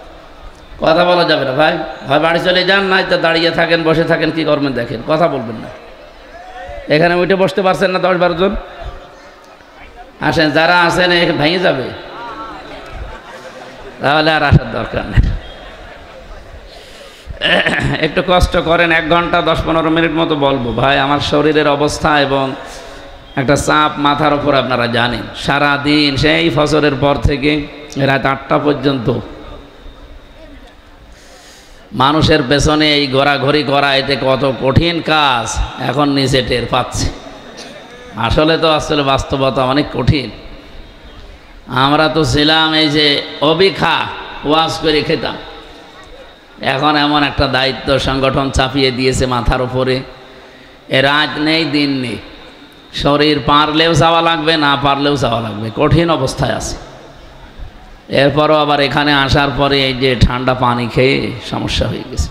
কথা বলা যাবে না ভাই, হয় বাড়ি চলে যান, নাই তো দাঁড়িয়ে থাকেন, বসে থাকেন, কি করবেন দেখেন, কথা বলবেন না। এখানে উঠে বসতে পারছেন না 10-12 জন? আসেন, যারা আসেন ভেঙে যাবে, তাহলে আর আসার দরকার নেই। একটু কষ্ট করেন, 1 ঘন্টা 10-15 মিনিট মতো বলবো। ভাই, আমার শরীরের অবস্থা এবং একটা চাপ মাথার ওপর আপনারা জানেন। সারাদিন সেই ফজরের পর থেকে রাত 8টা পর্যন্ত মানুষের পেছনে এই ঘোরাঘুরি করা, এতে কত কঠিন কাজ এখন নিজে টের পাচ্ছে। আসলে বাস্তবতা অনেক কঠিন। আমরা তো ছিলাম এই যে অবিখা ওয়াজ করে খেতাম, এখন এমন একটা দায়িত্ব সংগঠন চাপিয়ে দিয়েছে মাথার উপরে, এ রাত নেই দিন নেই, শরীর পারলেও যাওয়া লাগবে, না পারলেও যাওয়া লাগবে, কঠিন অবস্থায় আছে। এরপরও আবার এখানে আসার পরে এই যে ঠান্ডা পানি খেয়ে সমস্যা হয়ে গেছে।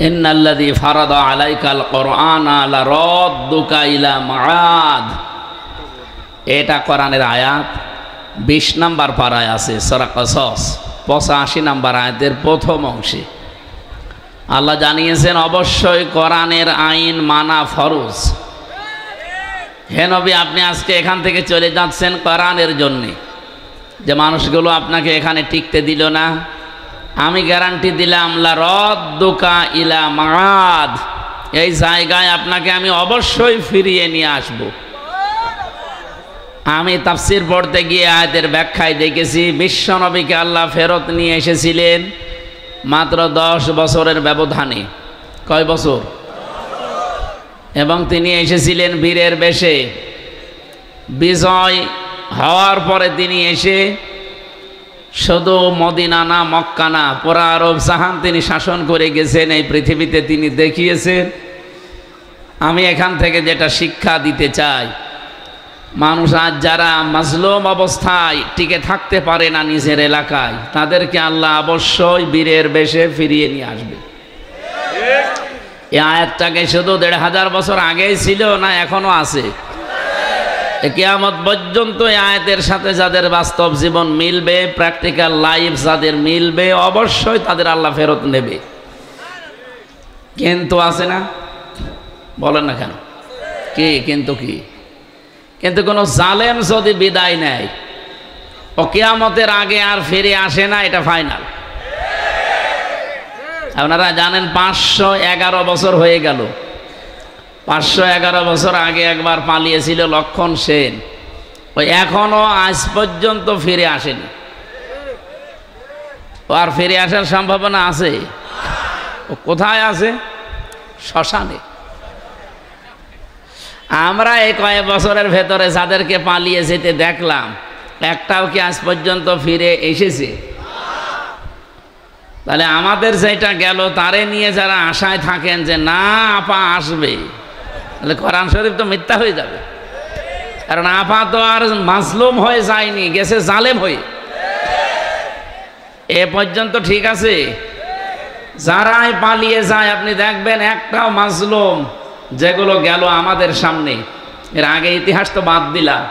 ইন্নাল্লাযী ফারাদা আলাইকাল কুরআনা লারাদ্দুকা ইলা মাআদ, এটা কোরআনের আয়াত 20 নম্বর পারায় আছে, সূরা কসস 85 নম্বর আয়াতের প্রথম অংশে আল্লাহ জানিয়েছেন অবশ্যই কোরআনের আইন মানা ফরজ। হে নবী, আপনি আজকে এখান থেকে চলে যাচ্ছেন কোরআনের জন্যে, যে মানুষগুলো আপনাকে এখানে টিকতে দিল না, আমি গ্যারান্টি দিলাম লারাদ্দুকা ইলা মাআদ, এই জায়গায় আপনাকে আমি অবশ্যই ফিরিয়ে নিয়ে আসব। আমি তাফসীর পড়তে গিয়ে আয়াতের ব্যাখ্যায় দেখেছি বিশ্বনবীকে আল্লাহ ফেরত নিয়ে এসেছিলেন মাত্র 10 বছরের ব্যবধানে। কয় বছর? এবং তিনি এসেছিলেন বীরের বেশে। বিজয় হওয়ার পরে তিনি এসে শুধু মদিনা না, মক্কা না, পুরা আরব জাহান তিনি শাসন করে গেছেন। এই পৃথিবীতে তিনি দেখিয়েছেন আমি এখান থেকে যেটা শিক্ষা দিতে চাই, মানুষ আজ যারা মাজলুম অবস্থায় টিকে থাকতে পারে না নিজের এলাকায়, তাদেরকে আল্লাহ অবশ্যই বীরের বেশে ফিরিয়ে নিয়ে আসবে। এই আয়াতটাকে শুধু 1500 বছর আগেই ছিল না, এখনো আছে। কিয়ামত পর্যন্ত এই আয়াতের সাথে যাদের বাস্তব জীবন মিলবে, প্র্যাকটিক্যাল লাইফ যাদের মিলবে, অবশ্যই তাদের আল্লাহ ফেরত নেবে। কিন্তু আছে না? বলেন না কেন? কি কিন্তু? কি কিন্তু? কোন জালেম যদি বিদায় নেয়, ও কিয়ামতের আগে আর ফিরে আসে না, এটা ফাইনাল। আপনারা জানেন 511 বছর হয়ে গেল। 511 বছর আগে একবার পালিয়েছিল লক্ষণ সেন, ওই এখনো আজ পর্যন্ত ফিরে আসেনি। ও আর ফিরে আসার সম্ভাবনা আছে? ও কোথায় আছে? শ্মশানে। আমরা এই কয়েক বছরের ভেতরে যাদেরকে পালিয়ে যেতে দেখলাম, একটাও কি আজ পর্যন্ত ফিরে এসেছে? তাহলে আমাদের যেটা গেল তারে নিয়ে যারা আশায় থাকেন যে না আপা আসবে, তাহলে কোরআন শরীফ তো মিথ্যা হয়ে যাবে। কারণ আপা তো আর মাজলুম হয়ে যায়নি, গেছে জালেম হয়ে। এ পর্যন্ত ঠিক আছে। যারাই পালিয়ে যায় আপনি দেখবেন একটাও মাজলুম যেগুলো গেল আমাদের সামনে, এর আগে ইতিহাস তো বাদ দিলাম,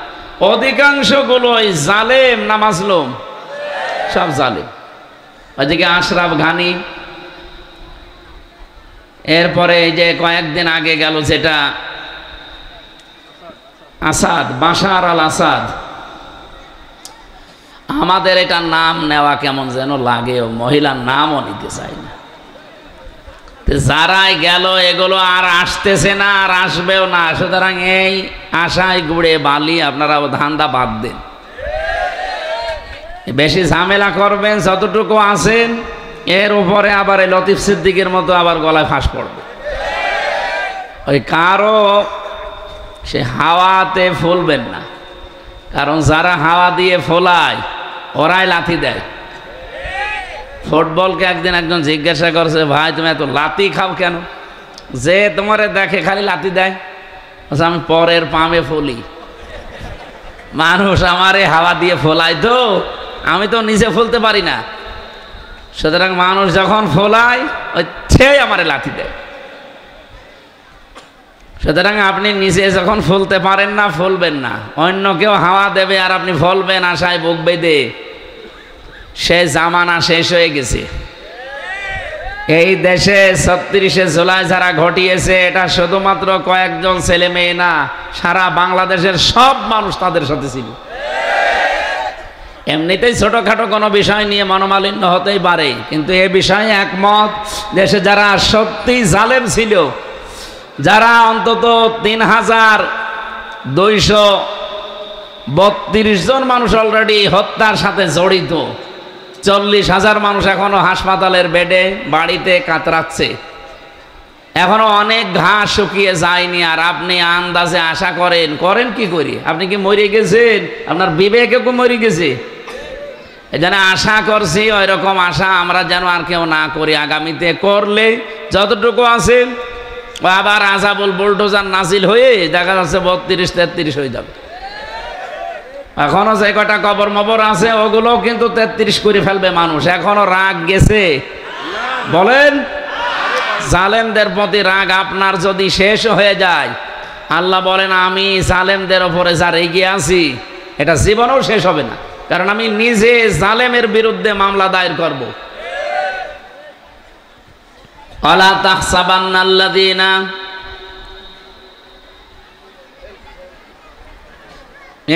অধিকাংশগুলোই জালেম না মাজলুম? সব জালেম। ওইদিকে আশরাফ ঘানি, এরপরে এই যে কয়েকদিন আগে গেল যেটা আসাদ, বাশার আল আসাদ, আমাদের এটা নাম নেওয়া কেমন যেন লাগে, মহিলার নামও নিতে চাই না। যারাই গেল এগুলো আর আসতেছে না, আর আসবেও না। সুতরাং এই আশায় গুড়ে বালি আপনারা ধান্দা বাদ দেন। বেশি ঝামেলা করবেন যতটুকু আছেন, এর উপরে আবার এই লতিফ সিদ্দিকের মতো আবার গলায় ফাঁস পড়বে। ওই কারো সে হাওয়াতে ফুলবেন না, কারণ যারা হাওয়া দিয়ে ফোলায় ওরাই লাথি দেয়। ফুটবলকে একদিন একজন জিজ্ঞাসা করছে, ভাই তুমি এত লাথি খাও কেন? যে তোমারে দেখে খালি লাথি দেয়। আমি পরের পামে ফলি, মানুষ আমারে হাওয়া দিয়ে ফোলায় তো, আমি তো নিজে ফুলতে পারি না। সুতরাং মানুষ যখন ফোলায় ওই সে আমারে লাথি দেয়। সুতরাং আপনি নিজে যখন ফুলতে পারেন না, ফুলবেন না। অন্য কেউ হাওয়া দেবে আর আপনি ফলবেন আশায় বুক বেঁধে, সে জামানা শেষ হয়ে গেছে। এই দেশে 36শে জুলাই যারা ঘটিয়েছে, এটা শুধুমাত্র কয়েকজন ছেলে মেয়ে না, সারা বাংলাদেশের সব মানুষ তাদের সাথে ছিল। এমনিতেই ছোটখাটো কোনো বিষয় নিয়ে মনোমালিন্য হতেই পারে, কিন্তু এ বিষয়ে একমত দেশে যারা সত্যি জালেম ছিল, যারা অন্তত ৩,২32 জন মানুষ অলরেডি হত্যার সাথে জড়িত, 40,000 মানুষ এখনো হাসপাতালের বেডে বাড়িতে কাতরাচ্ছে, এখনো অনেক ঘাস শুকিয়ে যায়নি। আর আপনি আন্দাজে আশা করেন কি করি? আপনি কি মরে গেছেন? আপনার বিবেকে কি মরে গেছে? এই জন্য আশা করছি ওই রকম আশা আমরা যেন আর কেউ না করি। আগামীতে করলে যতটুকু আছে আবার আজাবুল বুলডোজার নাজিল হয়ে দেখা যাচ্ছে 32-33 হয়ে যাবে। এখনো যে কটা কবর মবর আছে ওগুলো কিন্তু 33 করে ফেলবে মানুষ। এখনো রাগ গেছে? বলেন, জালেমদের প্রতি রাগ আপনার যদি শেষ হয়ে যায়, আল্লাহ বলেন আমি জালেমদের ওপরে যা রেগে আছি এটা জীবনেও শেষ হবে না, কারণ আমি নিজে জালেমের বিরুদ্ধে মামলা দায়ের করব। আলা তাহসাবান্নাল্লাযীনা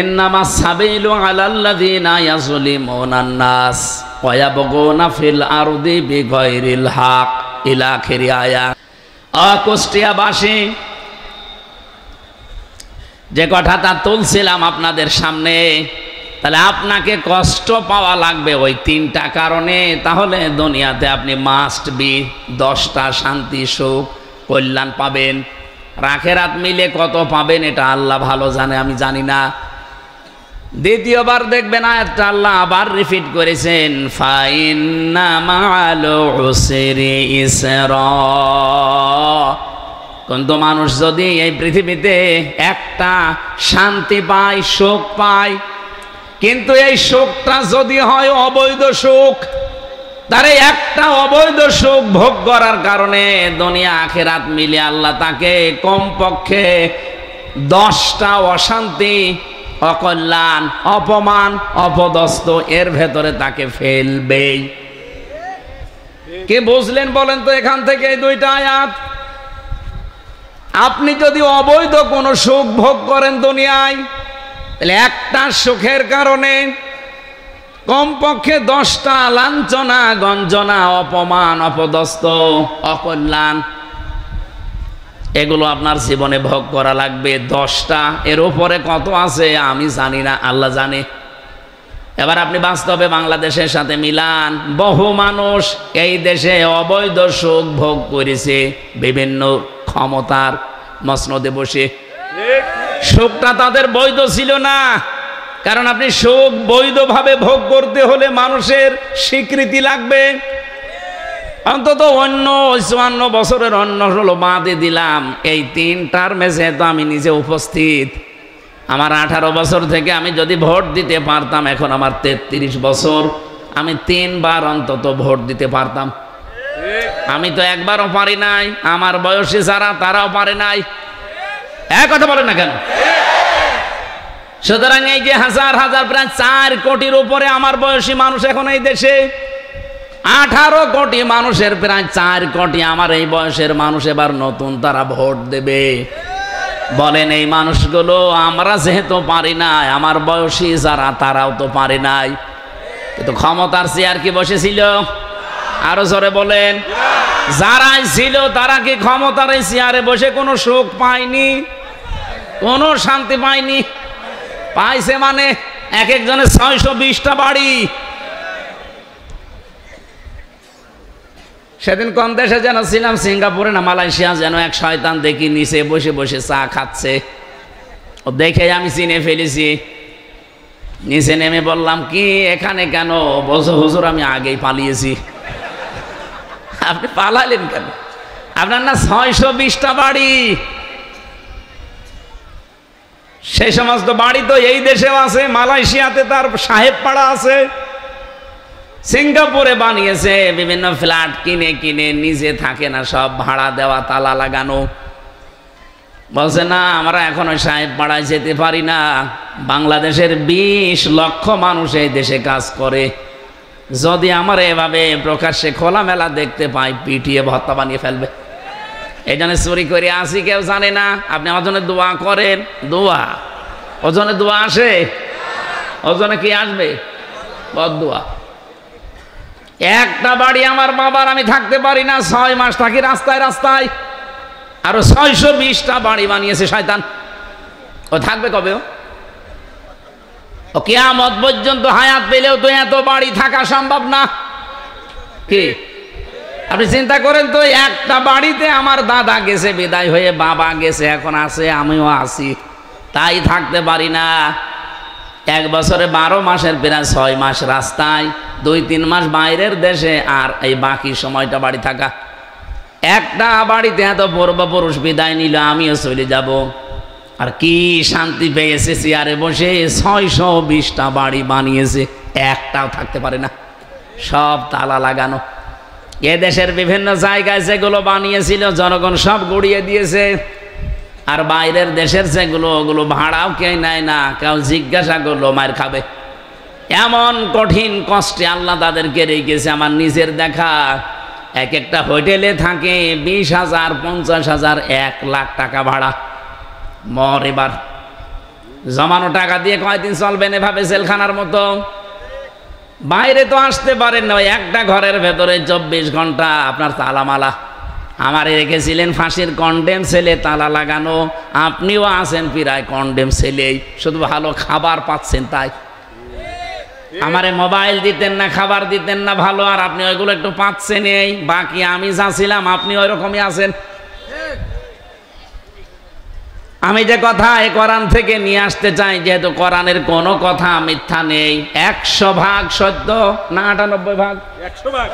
ইন্নামাস সাবিলু আলাল্লাযীনা ইয়াযলিমুনান নাস ওয়া ইয়াবগুনা ফিল আরদি বিগাইরিল হক ইলা আখির আয়াত। কুষ্টিয়াবাসী, যে কথাটা তুলছিলাম আপনাদের সামনে, তাহলে আপনাকে কষ্ট পাওয়া লাগবে ওই 3টা কারণে, তাহলে দুনিয়াতে আপনি মাস্ট বি 10টা শান্তি, সুখ, কল্যাণ পাবেন। আখিরাত মিলে কত পাবেন এটা আল্লাহ ভালো জানে, আমি জানি না। দ্বিতীয়বার দেখবেন আয়াতটা আল্লাহ আবার রিপিট করেছেন, ফাইন্না মাআল উসরি ইসরা। কিন্তু মানুষ যদি এই পৃথিবীতে একটা শান্তি পায়, সুখ পায়, কিন্তু এই সুখটা যদি হয় অবৈধ সুখ, তার একটা অবৈধ সুখ ভোগ করার কারণে দুনিয়া আখিরাত মিলে আল্লাহ তাকে কমপক্ষে 10টা অশান্তি, অকল্যাণ, অপমান, অপদস্থ এর ভেতরে তাকে ফেলবেই। কে বুঝলেন বলেন তো এখান থেকে এই 2টা আয়াত? আপনি যদি অবৈধ কোনো সুখ ভোগ করেন দুনিয়ায়, তাহলে একটা সুখের কারণে কমপক্ষে 10টা লাঞ্ছনা, গঞ্জনা, অপমান, অপদস্থ, অকল্যাণ এগুলো আপনার জীবনে ভোগ করা লাগবে 10টা। এর উপরে কত আছে আমি জানি না, আল্লাহ জানে। এবার আপনি বাস্তবে বাংলাদেশের সাথে মিলান, বহু মানুষ এই দেশে অবৈধ সুখ ভোগ করেছে বিভিন্ন ক্ষমতার মসনদে বসে। সুখটা তাদের বৈধ ছিল না, কারণ আপনি সুখ বৈধভাবে ভোগ করতে হলে মানুষের স্বীকৃতি লাগবে। অন্তত অন্য 54 বছরের অন্য হলো বাদে দিলাম, এই 3 টার্মে যেহেতু আমি নিজে উপস্থিত, আমার 18 বছর থেকে আমি যদি ভোট দিতে পারতাম, এখন আমার 33 বছর, আমি 3 বার অন্তত ভোট দিতে পারতাম। আমি তো একবারও পারি নাই, আমার বয়সী যারা তারাও পারে নাই। এক কথা বলেন না কেন? সুতরাং এই যে হাজার হাজার প্রায় 4 কোটির উপরে আমার বয়সী মানুষ এখন এই দেশে, 18 কোটি মানুষের প্রায় 4 কোটি আমার এই বয়সের মানুষ এবার নতুন তারা ভোট দেবে। বলেন এই মানুষগুলো আমরা যেহেতু পারি নাই, আমার বয়সী যারা তারাও তো পারে নাই, কিন্তু ক্ষমতার চেয়ার কি বসেছিল? আরো জোরে বলেন, যারাই ছিল তারা কি ক্ষমতার এই চেয়ারে বসে কোনো সুখ পায়নি, কোনো শান্তি পায়নি? পাইছে মানে এক একজনের 620টা বাড়ি। সেদিন কোন দেশে যেন ছিলাম, সিঙ্গাপুরে না মালয়েশিয়া, যেন এক শয়তান দেখি নিচে বসে বসে চা খাচ্ছে। ও দেখে আমি চিনে ফেলেছি। নিচে নেমে বললাম, কি এখানে কেন? বলছো, হুজুর আমি আগেই পালিয়েছি। আপনি পালালেন কেন? আপনার না 620টা বাড়ি। সেই সমস্ত বাড়ি তো এই দেশেও আছে, মালয়েশিয়াতে তার সাহেব পাড়া আছে, সিঙ্গাপুরে বানিয়েছে বিভিন্ন ফ্ল্যাট কিনে কিনে, নিজে থাকে না, সব ভাড়া দেওয়া, তালা লাগানো। বলছে না আমরা এখন ওই সাহেব পাড়ায় যেতে পারি না, বাংলাদেশের 20 লক্ষ মানুষ এই দেশে কাজ করে, যদি আমার এভাবে প্রকাশ্যে খোলামেলা দেখতে পাই পিটিয়ে ভর্তা বানিয়ে ফেলবে। এই জন্য চুরি করে আসি, কেউ জানে না। আপনি আমার জন্য দোয়া করেন। দোয়া ওজনে দোয়া আসে? ওজনে কি আসবে? বদদোয়া। একটা বাড়ি আমার বাবার আমি থাকতে পারি না, 6 মাস থাকি রাস্তায় রাস্তায়। আরো 620টা বাড়ি বানিয়েছে শয়তান। ও থাকবে কবে? ও কিয়ামত পর্যন্ত হায়াত পেলেও তো এত বাড়ি থাকা সম্ভব না। কি আপনি চিন্তা করেন তো, একটা বাড়িতে আমার দাদা গেছে বিদায় হয়ে, বাবা গেছে, এখন আছে, আমিও আছি, তাই থাকতে পারি না। 1 বছরে 12 মাসের প্রায় 6 মাস রাস্তায়, 2-3 মাস বাইরের দেশে, আর এই বাকি সময়টা বাড়ি থাকা। একটা বাড়িতে এত পূর্বপুরুষ বিদায় নিল, আমিও চলে যাব। আর কি শান্তি পেয়েছে চেয়ারে বসে। 620টা বাড়ি বানিয়েছে, একটাও থাকতে পারে না, সব তালা লাগানো। এ দেশের বিভিন্ন জায়গায় যেগুলো বানিয়েছিল জনগণ সব গুড়িয়ে দিয়েছে। আর বাইরের দেশের যেগুলো, ওগুলো ভাড়াও কেউ নেয় না, কেউ জিজ্ঞাসা করলো মার খাবে। এমন কঠিন কষ্টে আল্লাহ তাদেরকে রেখেছে। আমার নিজের দেখা, এক একটা হোটেলে থাকে 20,000, 50,000, 1 লাখ টাকা ভাড়া। মর এবার জমানো টাকা দিয়ে কয়দিন চলবেন এভাবে জেলখানার মতো? বাইরে তো আসতে পারেন না, একটা ঘরের ভেতরে 24 ঘন্টা আপনার তালামালা। আমারে রেখেছিলেন ফাঁসির কন্ডেম সেলে, তালা লাগানো। আপনিও আছেন প্রায় কন্ডেম সেলেই, শুধু ভালো খাবার পাচ্ছেন তাই। আমারে মোবাইল দিতেন না, খাবার দিতেন না ভালো, আর আপনি ওইগুলো একটু পাচ্ছেন। এই বাকি আমি যা ছিলাম আপনি ওই রকমই আছেন। আমি যে কথা এই কোরআন থেকে নিয়ে আসতে চাই, যেহেতু কোরআনের কোনো কথা মিথ্যা নেই, 100 ভাগ সত্য না 98 ভাগ? 100 ভাগ।